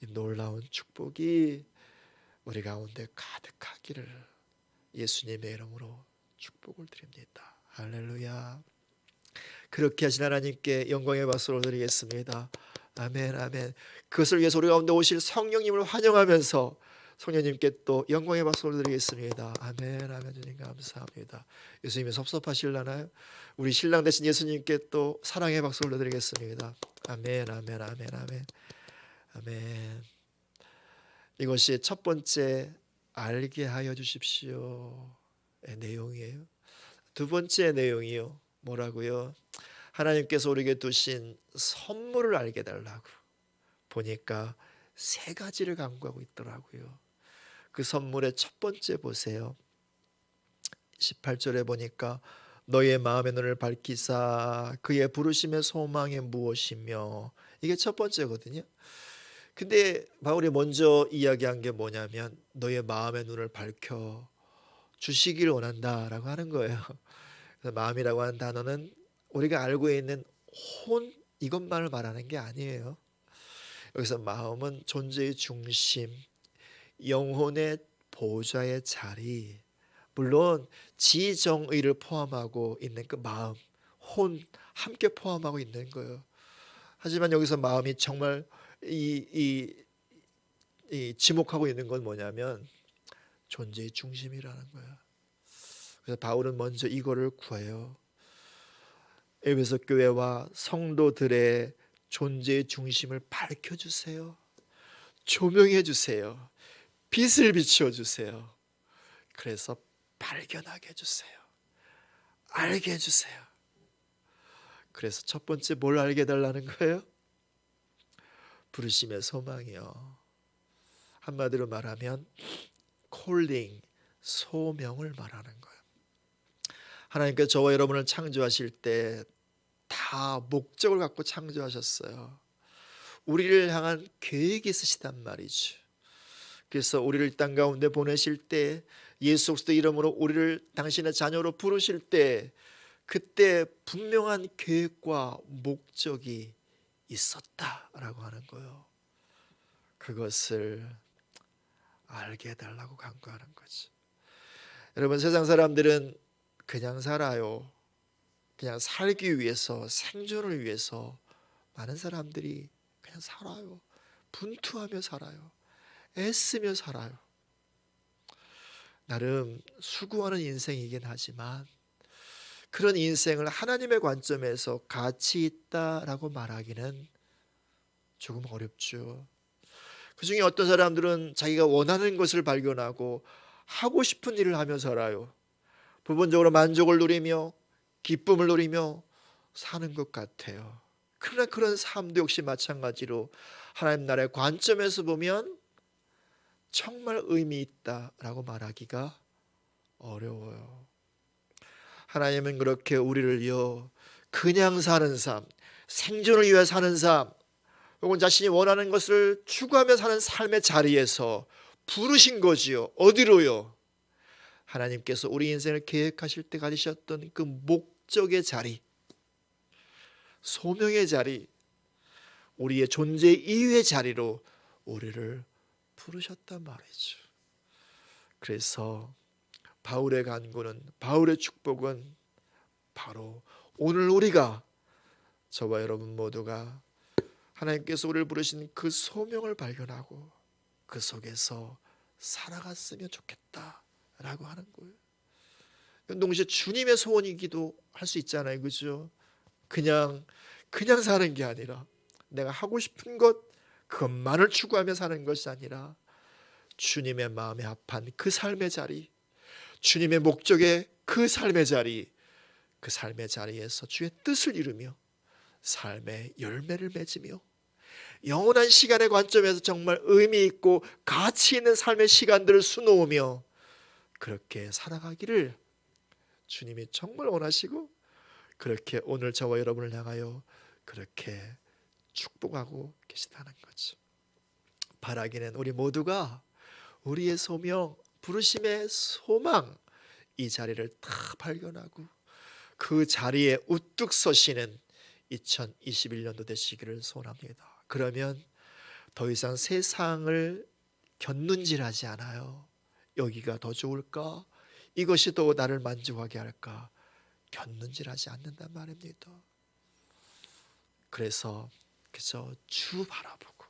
이 놀라운 축복이 우리 가운데 가득하기를 예수님의 이름으로 축복을 드립니다. 할렐루야. 그렇게 하신 하나님께 영광의 박수를 드리겠습니다. 아멘, 아멘. 그것을 위해서 우리 가운데 오실 성령님을 환영하면서 성령님께 또 영광의 박수를 드리겠습니다. 아멘, 아멘. 주님 감사합니다. 예수님이 섭섭하실라나요? 우리 신랑 되신 예수님께 또 사랑의 박수를 드리겠습니다. 아멘, 아멘, 아멘, 아멘, 아멘. 이것이 첫 번째 알게 하여 주십시오. 의 내용이에요. 두 번째 내용이요. 뭐라고요? 하나님께서 우리에게 두신 선물을 알게 달라고. 보니까 세 가지를 강구하고 있더라고요. 그 선물의 첫 번째 보세요. 18절에 보니까 너의 마음의 눈을 밝히사 그의 부르심의 소망이 무엇이며, 이게 첫 번째거든요. 근데 바울이 먼저 이야기한 게 뭐냐면 너의 마음의 눈을 밝혀 주시길 원한다라고 하는 거예요. 그래서 마음이라고 하는 단어는 우리가 알고 있는 혼, 이것만을 말하는 게 아니에요. 여기서 마음은 존재의 중심, 영혼의 보좌의 자리, 물론 지정의를 포함하고 있는 그 마음, 혼 함께 포함하고 있는 거예요. 하지만 여기서 마음이 정말 이 지목하고 있는 건 뭐냐면 존재의 중심이라는 거야. 그래서 바울은 먼저 이거를 구해요. 에베소 교회와 성도들의 존재의 중심을 밝혀주세요. 조명해 주세요. 빛을 비추어 주세요. 그래서 발견하게 해주세요. 알게 해주세요. 그래서 첫 번째 뭘 알게 해달라는 거예요? 부르심의 소망이요. 한마디로 말하면 콜링, 소명을 말하는 거예요. 하나님께서 저와 여러분을 창조하실 때 다 목적을 갖고 창조하셨어요. 우리를 향한 계획이 있으시단 말이죠. 그래서 우리를 땅 가운데 보내실 때, 예수 그리스도 이름으로 우리를 당신의 자녀로 부르실 때, 그때 분명한 계획과 목적이 있었다라고 하는 거예요. 그것을 알게 해달라고 간구하는 거죠. 여러분, 세상 사람들은 그냥 살아요. 그냥 살기 위해서, 생존을 위해서 많은 사람들이 그냥 살아요. 분투하며 살아요. 애쓰며 살아요. 나름 수고하는 인생이긴 하지만 그런 인생을 하나님의 관점에서 가치 있다라고 말하기는 조금 어렵죠. 그중에 어떤 사람들은 자기가 원하는 것을 발견하고 하고 싶은 일을 하며 살아요. 부분적으로 만족을 누리며 기쁨을 누리며 사는 것 같아요. 그러나 그런 삶도 역시 마찬가지로 하나님 나라의 관점에서 보면 정말 의미 있다라고 말하기가 어려워요. 하나님은 그렇게 우리를요, 그냥 사는 삶, 생존을 위해 사는 삶, 혹은 자신이 원하는 것을 추구하며 사는 삶의 자리에서 부르신 거지요. 어디로요? 하나님께서 우리 인생을 계획하실 때 가지셨던 그 목적의 자리, 소명의 자리, 우리의 존재 이유의 자리로 우리를 부르셨단 말이죠. 그래서 바울의 간구는, 바울의 축복은 바로 오늘 우리가, 저와 여러분 모두가 하나님께서 우리를 부르신 그 소명을 발견하고 그 속에서 살아갔으면 좋겠다라고 하는 거예요. 동시에 주님의 소원이기도 할 수 있잖아요. 그죠? 그냥 사는 게 아니라 내가 하고 싶은 것, 그것만을 추구하며 사는 것이 아니라 주님의 마음에 합한 그 삶의 자리, 주님의 목적의 그 삶의 자리, 그 삶의 자리에서 주의 뜻을 이루며 삶의 열매를 맺으며 영원한 시간의 관점에서 정말 의미 있고 가치 있는 삶의 시간들을 수놓으며 그렇게 살아가기를 주님이 정말 원하시고, 그렇게 오늘 저와 여러분을 향하여 그렇게 축복하고 계시다는 거죠. 바라기는 우리 모두가 우리의 소명, 부르심의 소망, 이 자리를 다 발견하고 그 자리에 우뚝 서시는 2021년도 되시기를 소원합니다. 그러면 더 이상 세상을 곁눈질하지 않아요. 여기가 더 좋을까? 이것이 더 나를 만족하게 할까? 곁눈질하지 않는단 말입니다. 그래서 그저 주 바라보고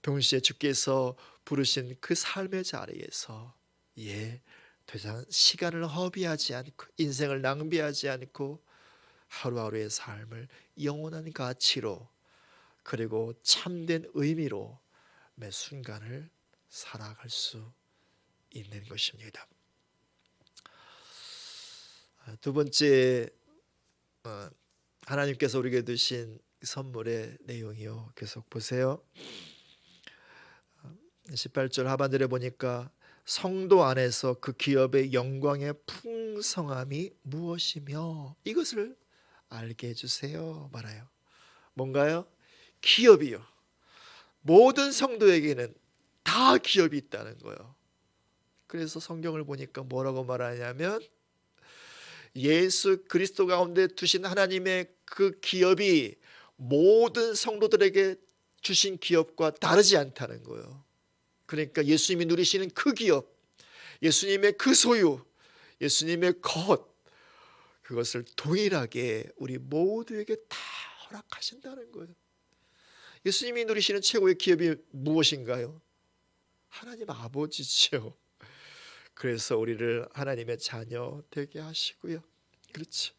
동시에 주께서 부르신 그 삶의 자리에서 더 이상 시간을 허비하지 않고 인생을 낭비하지 않고 하루하루의 삶을 영원한 가치로 그리고 참된 의미로 매 순간을 살아갈 수 있는 것입니다. 두 번째, 하나님께서 우리에게 주신 선물의 내용이요. 계속 보세요. 18절 하반절에 보니까 성도 안에서 그 기업의 영광의 풍성함이 무엇이며 이것을 알게 해주세요 말아요. 뭔가요? 기업이요. 모든 성도에게는 다 기업이 있다는 거예요. 그래서 성경을 보니까 뭐라고 말하냐면 예수 그리스도 가운데 두신 하나님의 그 기업이 모든 성도들에게 주신 기업과 다르지 않다는 거예요. 그러니까 예수님이 누리시는 그 기업, 예수님의 그 소유, 예수님의 것, 그것을 동일하게 우리 모두에게 다 허락하신다는 거예요. 예수님이 누리시는 최고의 기업이 무엇인가요? 하나님 아버지죠. 그래서 우리를 하나님의 자녀 되게 하시고요. 그렇죠.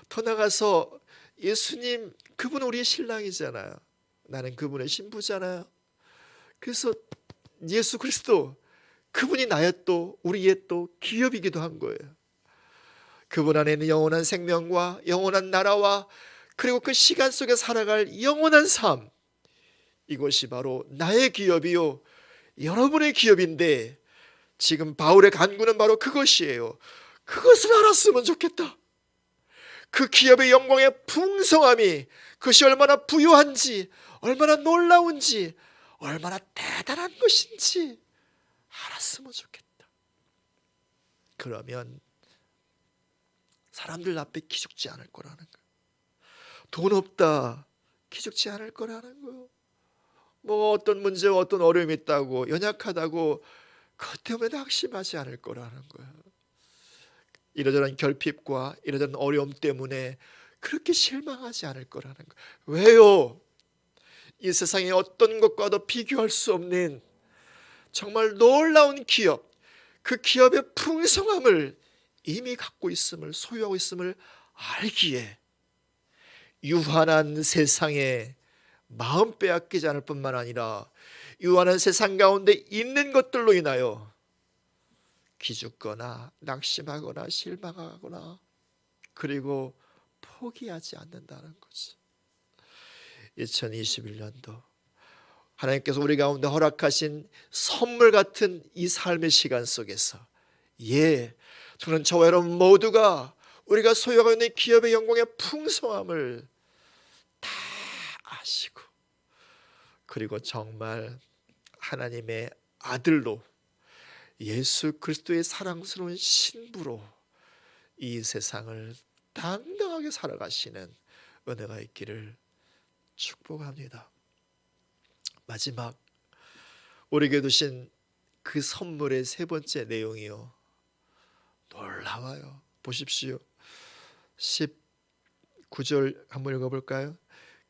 더 나가서 예수님, 그분은 우리의 신랑이잖아요. 나는 그분의 신부잖아요. 그래서 예수 그리스도, 그분이 나의 또 우리의 또 기업이기도 한 거예요. 그분 안에는 영원한 생명과 영원한 나라와 그리고 그 시간 속에 살아갈 영원한 삶, 이것이 바로 나의 기업이요 여러분의 기업인데 지금 바울의 간구는 바로 그것이에요. 그것을 알았으면 좋겠다. 그 기업의 영광의 풍성함이, 그것이 얼마나 부유한지, 얼마나 놀라운지, 얼마나 대단한 것인지 알았으면 좋겠다. 그러면 사람들 앞에 기죽지 않을 거라는 거예요. 돈 없다 기죽지 않을 거라는 거예요. 뭐 어떤 문제와 어떤 어려움이 있다고, 연약하다고 그것 때문에 낙심하지 않을 거라는 거예요. 이러저런 결핍과 이러저런 어려움 때문에 그렇게 실망하지 않을 거라는 거예요. 왜요? 이 세상의 어떤 것과도 비교할 수 없는 정말 놀라운 기업, 그 기업의 풍성함을 이미 갖고 있음을, 소유하고 있음을 알기에 유한한 세상에 마음 빼앗기지 않을 뿐만 아니라 유한한 세상 가운데 있는 것들로 인하여 기죽거나 낙심하거나 실망하거나 그리고 포기하지 않는다는 거지. 2021년도 하나님께서 우리 가운데 허락하신 선물 같은 이 삶의 시간 속에서 저는 저와 여러분 모두가 우리가 소유하고 있는 기업의 영광의 풍성함을 다 아시고 그리고 정말 하나님의 아들로 예수 그리스도의 사랑스러운 신부로 이 세상을 당당하게 살아가시는 은혜가 있기를 축복합니다. 마지막 우리에게 두신 그 선물의 세 번째 내용이요, 놀라워요. 보십시오. 19절 한번 읽어볼까요?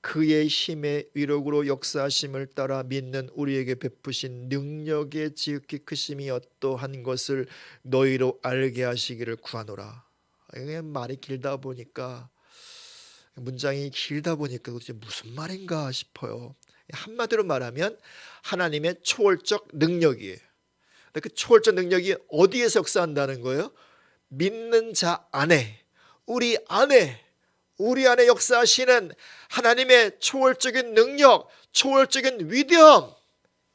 그의 힘의 위력으로 역사하심을 따라 믿는 우리에게 베푸신 능력의 지극히 크심이 어떠한 것을 너희로 알게 하시기를 구하노라. 이게 말이 길다 보니까, 문장이 길다 보니까 도대체 무슨 말인가 싶어요. 한마디로 말하면 하나님의 초월적 능력이에요. 그 초월적 능력이 어디에서 역사한다는 거예요? 믿는 자 안에, 우리 안에 역사하시는 하나님의 초월적인 능력, 초월적인 위대함,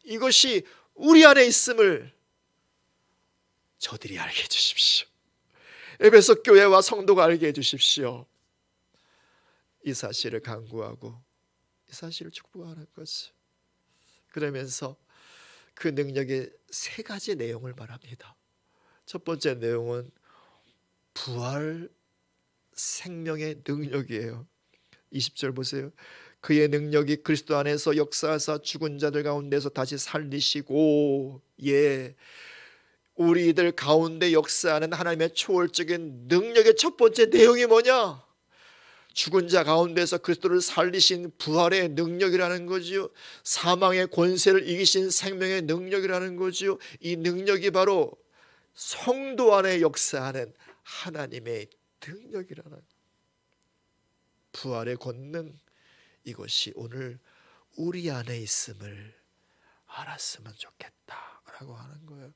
이것이 우리 안에 있음을 저들이 알게 해주십시오. 에베소 교회와 성도가 알게 해주십시오. 이 사실을 간구하고 이 사실을 축복하는 거죠. 그러면서 그 능력의 세 가지 내용을 말합니다. 첫 번째 내용은 부활 생명의 능력이에요. 20절 보세요. 그의 능력이 그리스도 안에서 역사하사 죽은 자들 가운데서 다시 살리시고, 우리들 가운데 역사하는 하나님의 초월적인 능력의 첫 번째 내용이 뭐냐? 죽은 자 가운데서 그리스도를 살리신 부활의 능력이라는 거지요. 사망의 권세를 이기신 생명의 능력이라는 거지요. 이 능력이 바로 성도 안에 역사하는 하나님의 능력이라는, 부활의 권능, 이것이 오늘 우리 안에 있음을 알았으면 좋겠다라고 하는 거예요.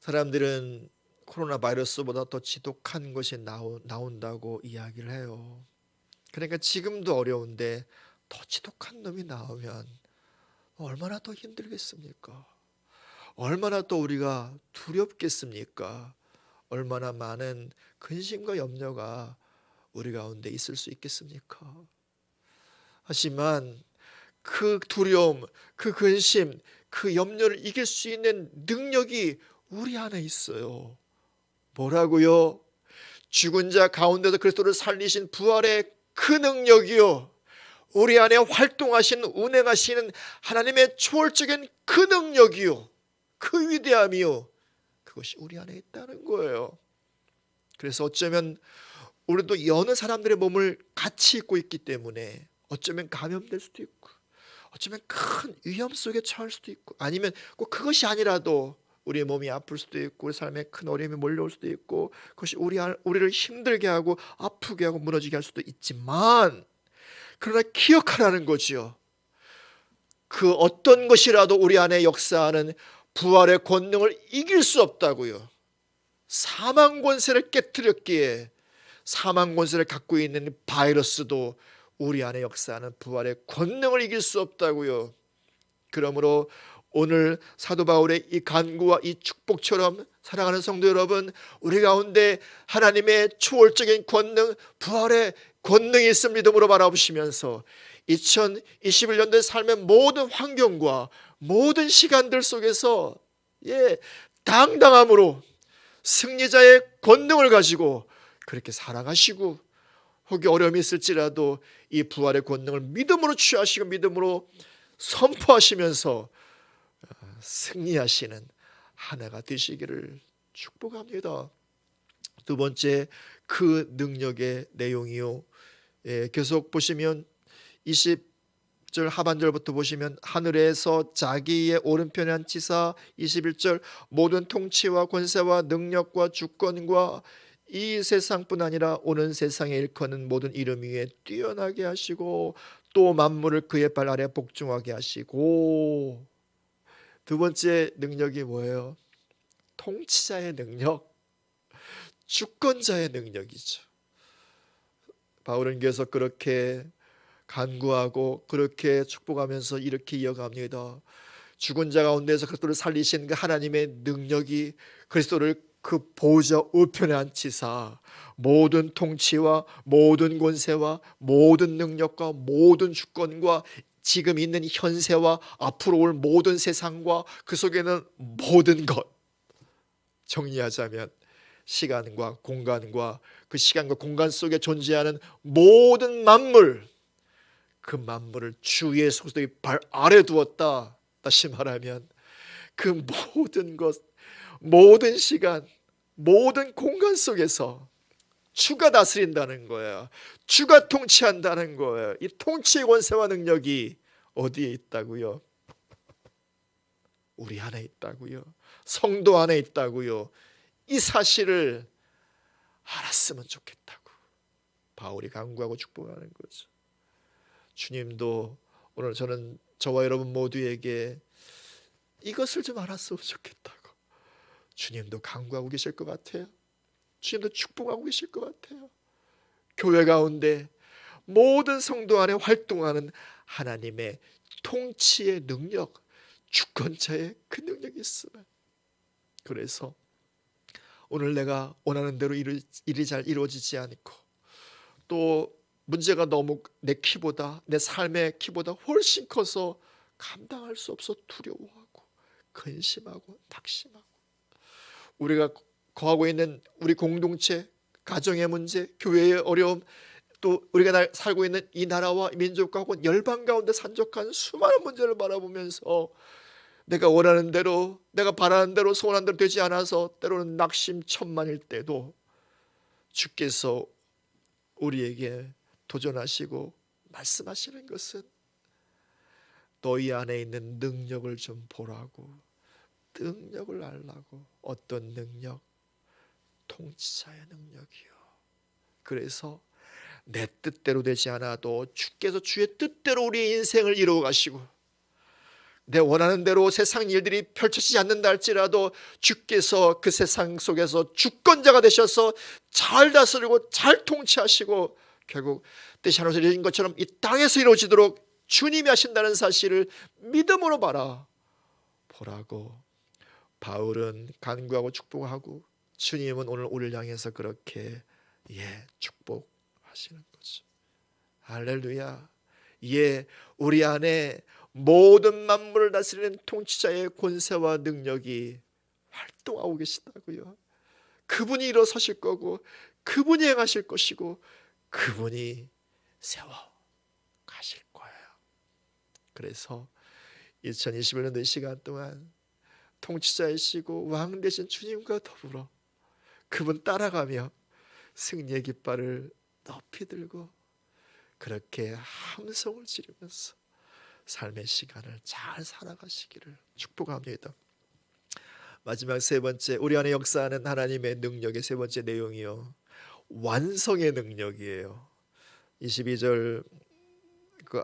사람들은 코로나 바이러스보다 더 지독한 것이 나온다고 이야기를 해요. 그러니까 지금도 어려운데 더 지독한 놈이 나오면 얼마나 더 힘들겠습니까? 얼마나 또 우리가 두렵겠습니까? 얼마나 많은 근심과 염려가 우리 가운데 있을 수 있겠습니까? 하지만 그 두려움, 그 근심, 그 염려를 이길 수 있는 능력이 우리 안에 있어요. 뭐라고요? 죽은 자 가운데서 그리스도를 살리신 부활의 그 능력이요, 우리 안에 활동하시는 운행하시는 하나님의 초월적인 그 능력이요, 그 위대함이요, 그것이 우리 안에 있다는 거예요. 그래서 어쩌면 우리도 여느 사람들의 몸을 같이 입고 있기 때문에 어쩌면 감염될 수도 있고, 어쩌면 큰 위험 속에 처할 수도 있고, 아니면 꼭 그것이 아니라도 우리의 몸이 아플 수도 있고, 우리 삶에 큰 어려움이 몰려올 수도 있고, 그것이 우리를 힘들게 하고 아프게 하고 무너지게 할 수도 있지만, 그러나 기억하라는 거지요. 그 어떤 것이라도 우리 안에 역사하는 부활의 권능을 이길 수 없다고요. 사망 권세를 깨뜨렸기에 사망 권세를 갖고 있는 바이러스도 우리 안에 역사하는 부활의 권능을 이길 수 없다고요. 그러므로 오늘 사도 바울의 이 간구와 이 축복처럼 사랑하는 성도 여러분, 우리 가운데 하나님의 초월적인 권능, 부활의 권능이 있음 믿음으로 바라보시면서 2021년도의 삶의 모든 환경과 모든 시간들 속에서 당당함으로 승리자의 권능을 가지고 그렇게 살아가시고, 혹이 어려움이 있을지라도 이 부활의 권능을 믿음으로 취하시고 믿음으로 선포하시면서 승리하시는 한 해가 되시기를 축복합니다. 두 번째, 그 능력의 내용이요, 계속 보시면 20절 하반절부터 보시면 하늘에서 자기의 오른편에 앉히사, 21절 모든 통치와 권세와 능력과 주권과 이 세상뿐 아니라 오는 세상에 일컫는 모든 이름 위에 뛰어나게 하시고 또 만물을 그의 발 아래 복종하게 하시고. 두 번째 능력이 뭐예요? 통치자의 능력, 주권자의 능력이죠. 바울은 계속 그렇게 간구하고 그렇게 축복하면서 이렇게 이어갑니다. 죽은 자 가운데서 그리스도를 살리신 그 하나님의 능력이 그리스도를 그 보좌 우편에 앉히사 모든 통치와 모든 권세와 모든 능력과 모든 주권과 지금 있는 현세와 앞으로 올 모든 세상과 그 속에는 모든 것, 정리하자면 시간과 공간과 그 시간과 공간 속에 존재하는 모든 만물, 그 만물을 주 예수 그리스도의 발 아래 두었다. 다시 말하면 그 모든 것, 모든 시간, 모든 공간 속에서 주가 다스린다는 거예요. 주가 통치한다는 거예요. 이 통치의 권세와 능력이 어디에 있다고요? 우리 안에 있다고요. 성도 안에 있다고요. 이 사실을 알았으면 좋겠다고 바울이 간구하고 축복하는 거죠. 주님도 오늘 저와 여러분 모두에게 이것을 좀 알았으면 좋겠다고 주님도 간구하고 계실 것 같아요. 주님도 축복하고 계실 것 같아요. 교회 가운데 모든 성도 안에 활동하는 하나님의 통치의 능력, 주권자의 그 능력이 있으면, 그래서 오늘 내가 원하는 대로 일이 잘 이루어지지 않고 또 문제가 너무 내 키보다, 내 삶의 키보다 훨씬 커서 감당할 수 없어 두려워하고 근심하고 낙심하고, 우리가 거하고 있는 우리 공동체, 가정의 문제, 교회의 어려움, 또 우리가 살고 있는 이 나라와 민족과 혹은 열방 가운데 산적한 수많은 문제를 바라보면서 내가 원하는 대로, 내가 바라는 대로, 소원한 대로 되지 않아서 때로는 낙심천만일 때도 주께서 우리에게 도전하시고 말씀하시는 것은 너희 안에 있는 능력을 좀 보라고, 능력을 알라고. 어떤 능력? 통치자의 능력이요. 그래서 내 뜻대로 되지 않아도 주께서 주의 뜻대로 우리의 인생을 이루어 가시고 내 원하는 대로 세상 일들이 펼쳐지지 않는다 할지라도 주께서 그 세상 속에서 주권자가 되셔서 잘 다스리고 잘 통치하시고 결국 뜻이 하나님께서 이루어진 것처럼 이 땅에서 이루어지도록 주님이 하신다는 사실을 믿음으로 보라고 바울은 간구하고 축복하고 주님은 오늘 우리를 향해서 그렇게 축복하시는 거죠. 할렐루야. 우리 안에 모든 만물을 다스리는 통치자의 권세와 능력이 활동하고 계시다고요. 그분이 일어서실 거고 그분이 행하실 것이고 그분이 세워 가실 거예요. 그래서 2021년도 이 시간 동안 통치자이시고 왕 되신 주님과 더불어 그분 따라가며 승리의 깃발을 높이 들고 그렇게 함성을 지르면서 삶의 시간을 잘 살아가시기를 축복합니다. 마지막 세 번째, 우리 안에 역사하는 하나님의 능력의 세 번째 내용이요, 완성의 능력이에요. 22절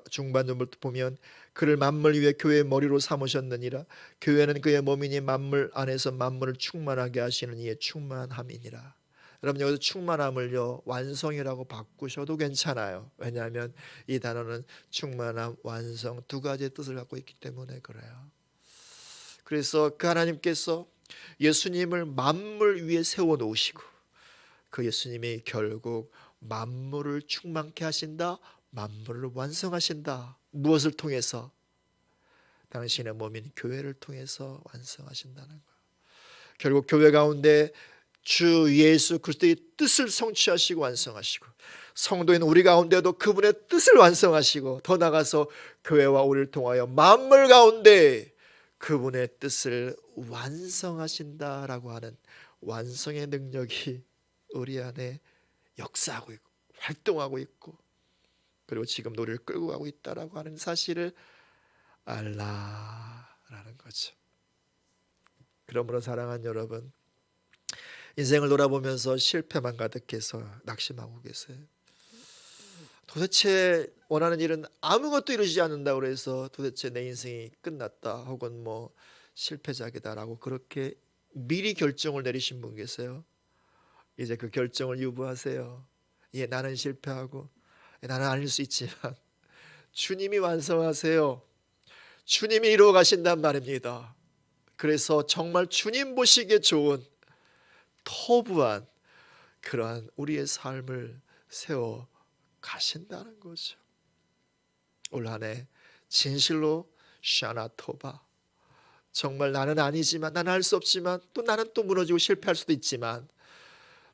중반부터 보면 그를 만물 위에 교회의 머리로 삼으셨느니라. 교회는 그의 몸이니 만물 안에서 만물을 충만하게 하시는 이의 충만함이니라. 여러분, 여기서 충만함을요 완성이라고 바꾸셔도 괜찮아요. 왜냐하면 이 단어는 충만함, 완성 두 가지의 뜻을 갖고 있기 때문에 그래요. 그래서 그 하나님께서 예수님을 만물 위에 세워놓으시고 그 예수님이 결국 만물을 충만케 하신다, 만물을 완성하신다. 무엇을 통해서? 당신의 몸인 교회를 통해서 완성하신다는 거예요. 결국 교회 가운데 주 예수 그리스도의 뜻을 성취하시고 완성하시고, 성도인 우리 가운데도 그분의 뜻을 완성하시고, 더 나아가서 교회와 우리를 통하여 만물 가운데 그분의 뜻을 완성하신다라고 하는 완성의 능력이 우리 안에 역사하고 있고 활동하고 있고, 그리고 지금 우리를 끌고 가고 있다라고 하는 사실을 알라라는 거죠. 그러므로 사랑하는 여러분, 인생을 돌아보면서 실패만 가득해서 낙심하고 계세요. 도대체 원하는 일은 아무것도 이루어지지 않는다고 해서 도대체 내 인생이 끝났다 혹은 뭐 실패작이다라고 그렇게 미리 결정을 내리신 분 계세요? 이제 그 결정을 유보하세요. 나는 실패하고 나는 아닐 수 있지만 주님이 완성하세요. 주님이 이루어 가신단 말입니다. 그래서 정말 주님 보시기에 좋은 터부한 그러한 우리의 삶을 세워 가신다는 거죠. 올 한 해 진실로 샤나토바, 정말 나는 아니지만, 나는 할 수 없지만, 또 나는 또 무너지고 실패할 수도 있지만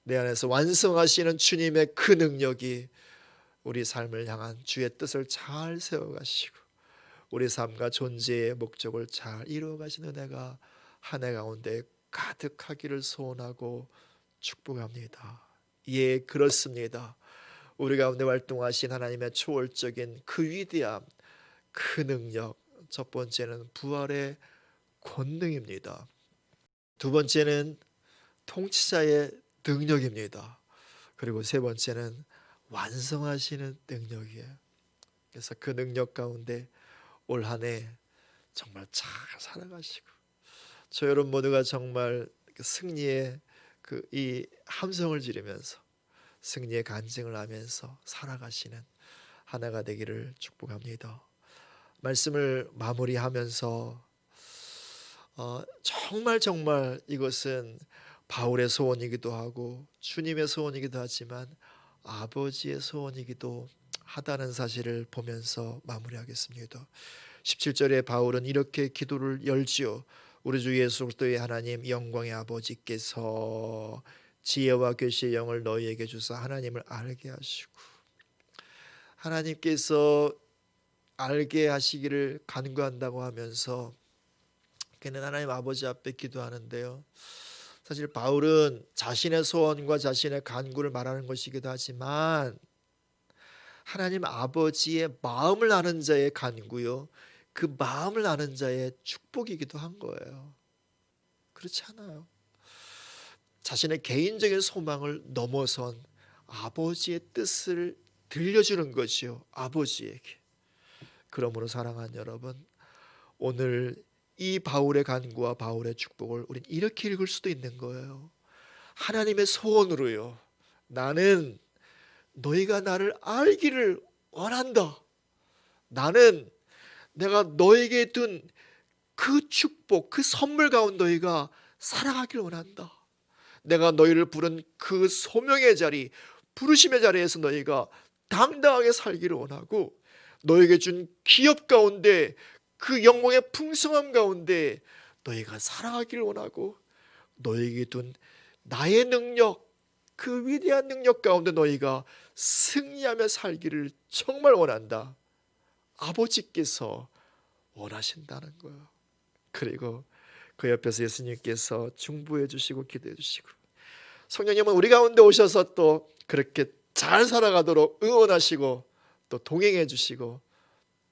내 안에서 완성하시는 주님의 그 능력이 우리 삶을 향한 주의 뜻을 잘 세워가시고 우리 삶과 존재의 목적을 잘 이루어가시는 은혜가 한 해 가운데 가득하기를 소원하고 축복합니다. 그렇습니다. 우리 가운데 활동하신 하나님의 초월적인 그 위대함, 그 능력, 첫 번째는 부활의 권능입니다. 두 번째는 통치자의 능력입니다. 그리고 세 번째는 완성하시는 능력이에요. 그래서 그 능력 가운데 올 한 해 정말 잘 살아가시고, 저 여러분 모두가 정말 승리의 이 함성을 지르면서 승리의 간증을 하면서 살아가시는 하나가 되기를 축복합니다. 말씀을 마무리하면서 정말 이것은 바울의 소원이기도 하고 주님의 소원이기도 하지만 아버지의 소원이기도 하다는 사실을 보면서 마무리하겠습니다. 17절에 바울은 이렇게 기도를 열지요. 우리 주 예수 그리스도의 하나님 영광의 아버지께서 지혜와 계시의 영을 너희에게 주사 하나님을 알게 하시고, 하나님께서 알게 하시기를 간구한다고 하면서 그는 하나님 아버지 앞에 기도하는데요, 사실 바울은 자신의 소원과 자신의 간구를 말하는 것이기도 하지만 하나님 아버지의 마음을 아는 자의 간구요, 그 마음을 아는 자의 축복이기도 한 거예요. 그렇지 않아요? 자신의 개인적인 소망을 넘어선 아버지의 뜻을 들려주는 것이요, 아버지에게. 그러므로 사랑하는 여러분, 오늘 이 바울의 간구와 바울의 축복을 우린 이렇게 읽을 수도 있는 거예요. 하나님의 소원으로요. 나는 너희가 나를 알기를 원한다. 나는 내가 너에게 둔 그 축복, 그 선물 가운데 너희가 살아가길 원한다. 내가 너희를 부른 그 소명의 자리, 부르심의 자리에서 너희가 당당하게 살기를 원하고, 너에게 준 기업 가운데 그 영광의 풍성함 가운데 너희가 살아가기를 원하고, 너에게 둔 나의 능력, 그 위대한 능력 가운데 너희가 승리하며 살기를 정말 원한다. 아버지께서 원하신다는 거예요. 그리고 그 옆에서 예수님께서 중보해 주시고 기도해 주시고, 성령님은 우리 가운데 오셔서 또 그렇게 잘 살아가도록 응원하시고 또 동행해 주시고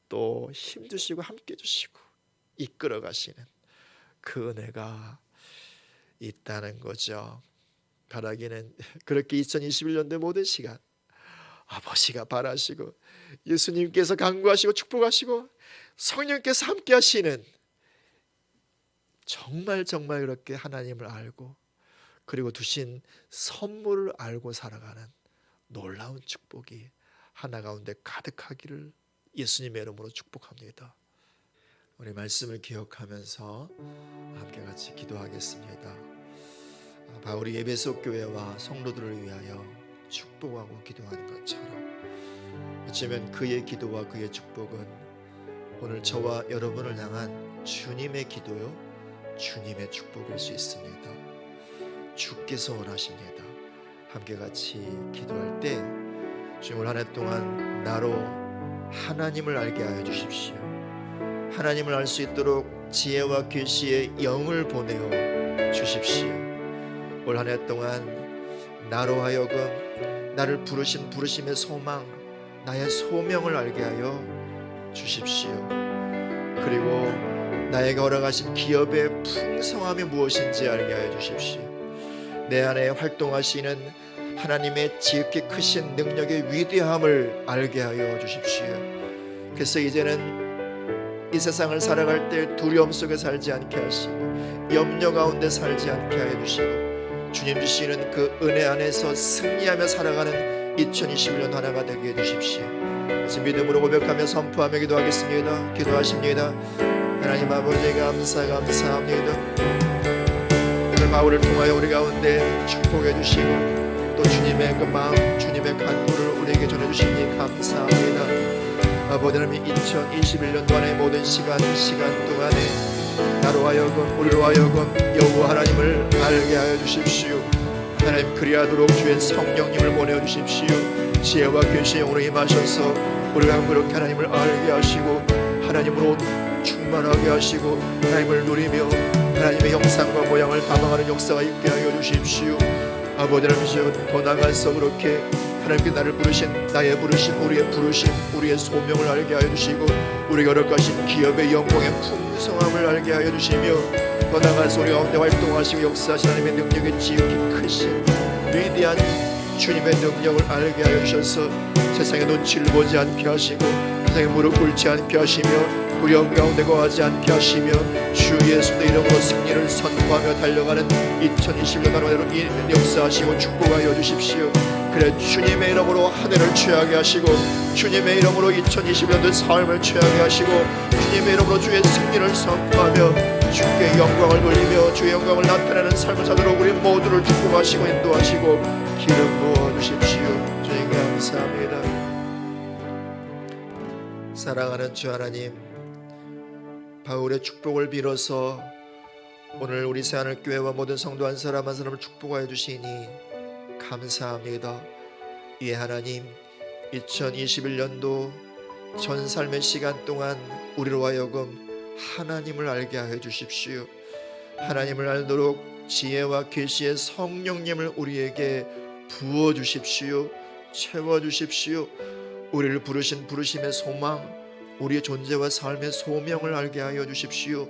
또 힘 주시고 함께 주시고 이끌어 가시는 그 은혜가 있다는 거죠. 바라기는 그렇게 2021년도의 모든 시간 아버지가 바라시고, 예수님께서 간구하시고 축복하시고, 성령께서 함께 하시는, 정말 그렇게 하나님을 알고 그리고 두신 선물을 알고 살아가는 놀라운 축복이 하나 가운데 가득하기를 예수님의 이름으로 축복합니다. 우리 말씀을 기억하면서 함께 같이 기도하겠습니다. 바울이 에베소 교회와 성도들을 위하여 축복하고 기도하는 것처럼, 어쩌면 그의 기도와 그의 축복은 오늘 저와 여러분을 향한 주님의 기도요, 주님의 축복일 수 있습니다. 주께서 원하십니다. 함께 같이 기도할 때 주님, 올 한 해 동안 나로 하나님을 알게 하여 주십시오. 하나님을 알 수 있도록 지혜와 계시의 영을 보내어 주십시오. 올 한 해 동안 나로 하여금 나를 부르신 부르심의 소망, 나의 소명을 알게 하여 주십시오. 그리고 나에게 허락하신 기업의 풍성함이 무엇인지 알게 하여 주십시오. 내 안에 활동하시는 하나님의 지극히 크신 능력의 위대함을 알게 하여 주십시오. 그래서 이제는 이 세상을 살아갈 때 두려움 속에 살지 않게 하시고, 염려 가운데 살지 않게 하여 주시고, 주님 주시는 그 은혜 안에서 승리하며 살아가는 2021년 하나가 되게 해주십시오. 그래서 믿음으로 고백하며 선포하며 기도하겠습니다. 기도하십니다. 하나님 아버지 감사합니다. 오늘 바울을 통하여 우리 가운데 축복해 주시고 또 주님의 그 마음, 주님의 간구를 우리에게 전해주시니 감사합니다. 아버지 하나님, 2021년 동안의 모든 시간 동안에 나로 하여금, 우리로 하여금 여호와 하나님을 알게 하여 주십시오. 하나님, 그리하도록 주의 성령님을 보내주십시오. 지혜와 계시의 영으로 임하셔서 우리가 그렇게 하나님을 알게 하시고 하나님으로 충만하게 하시고 하나님을 누리며 하나님의 형상과 모양을 담아가는 역사가 있게 하여 주십시오. 아버지 하나님, 더 나아가서 그렇게 하나님께 나를 부르신, 나의 부르심, 우리의 부르심, 우리의 소명을 알게 하여 주시고 우리가 허락하신 기업의 영광의 풍성함을 알게 하여 주시며, 더 나아가서 우리 가운데 활동하시고 역사하신 하나님의 능력의 지극히 크신 위대한 주님의 능력을 알게 하여 주셔서 세상의 눈치를 보지 않게 하시고 세상에 무릎 꿇지 않게 하시며 두려움 가운데 거하지 않게 하시며 주 예수의 이름으로 승리를 선포하며 달려가는 2021년 하루대로 역사하시고 축복하여 주십시오. 그래, 주님의 이름으로 한 해를 취하게 하시고 주님의 이름으로 2021년도 삶을 취하게 하시고 주님의 이름으로 주의 승리를 선포하며 주께 영광을 돌리며 주의 영광을 나타내는 삶을 사도록 우리 모두를 축복하시고 인도하시고 기름 부어주십시오. 주님 감사합니다. 사랑하는 주 하나님, 바울의 축복을 빌어서 오늘 우리 새하늘교회와 모든 성도 한 사람 한 사람을 축복하여 주시니 감사합니다. 예 하나님, 2021년도 전 삶의 시간 동안 우리로 하여금 하나님을 알게 하여 주십시오. 하나님을 알도록 지혜와 계시의 성령님을 우리에게 부어 주십시오. 채워 주십시오. 우리를 부르신 부르심의 소망, 우리의 존재와 삶의 소명을 알게 하여 주십시오.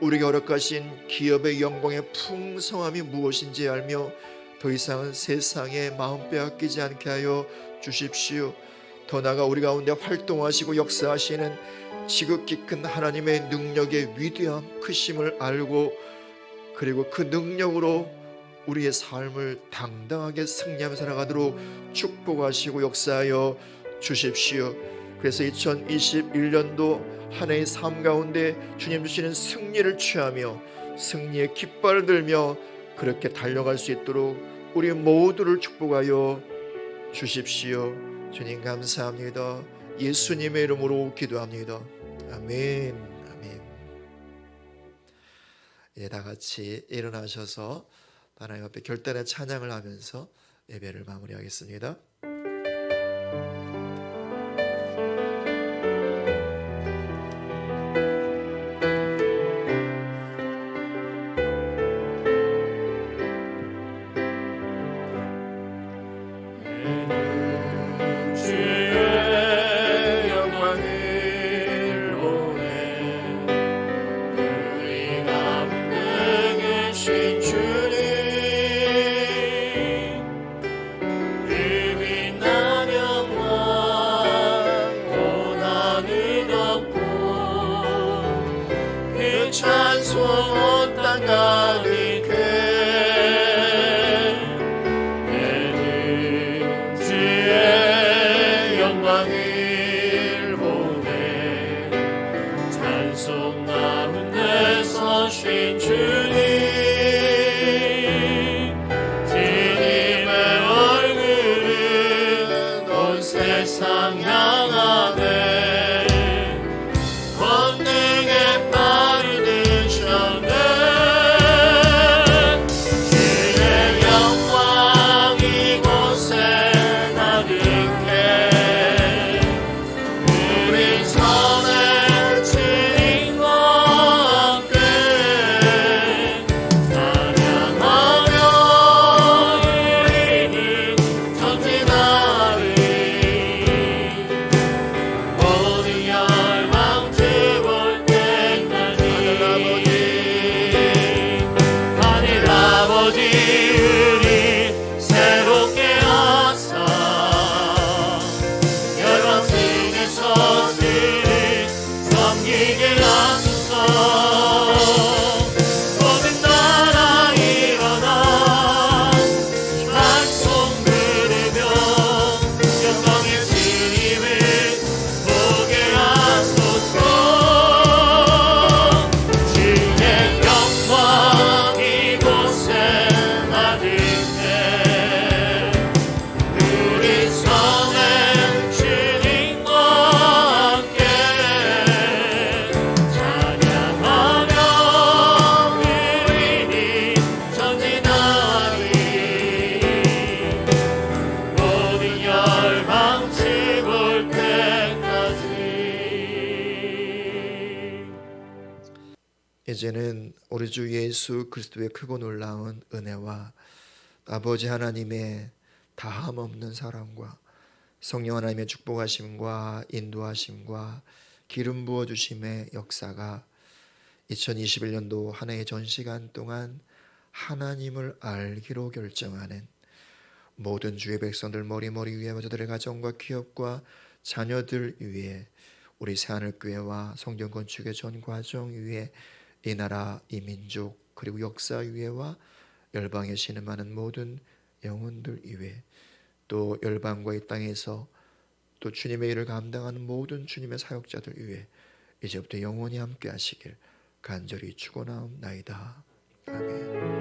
우리가 허락하신 기업의 영광의 풍성함이 무엇인지 알며 더 이상은 세상에 마음 빼앗기지 않게 하여 주십시오. 더 나아가 우리 가운데 활동하시고 역사하시는 지극히 큰 하나님의 능력의 위대함 크심을 알고 그리고 그 능력으로 우리의 삶을 당당하게 승리하며 살아가도록 축복하시고 역사하여 주십시오. 그래서 2021년도 한 해의 삶 가운데 주님 주시는 승리를 취하며 승리의 깃발을 들며 그렇게 달려갈 수 있도록 우리 모두를 축복하여 주십시오. 주님 감사합니다. 예수님의 이름으로 기도합니다. 아멘. 아멘. 이제 다 같이 일어나셔서 하나님 앞에 결단의 찬양을 하면서 예배를 마무리하겠습니다. 찬송 온 땅 가득해 내는 주의 영광을 보내 찬송 가운데 서신 주님 주님의 얼굴은 온 세상 향하네 이제는 우리 주 예수 그리스도의 크고 놀라운 은혜와 아버지 하나님의 다함없는 사랑과 성령 하나님의 축복하심과 인도하심과 기름 부어주심의 역사가 2021년도 한 해의 전 시간 동안 하나님을 알기로 결정하는 모든 주의 백성들 머리머리 위에 저들의 가정과 기업과 자녀들 위에 우리 새하늘교회와 성경 건축의 전 과정 위에 이 나라, 이 민족, 그리고 역사 위에와 열방에 신음하는 모든 영혼들 위에 또 열방과 이 땅에서 또 주님의 일을 감당하는 모든 주님의 사역자들 위에 이제부터 영원히 함께 하시길 간절히 축원하옵나이다. 아멘.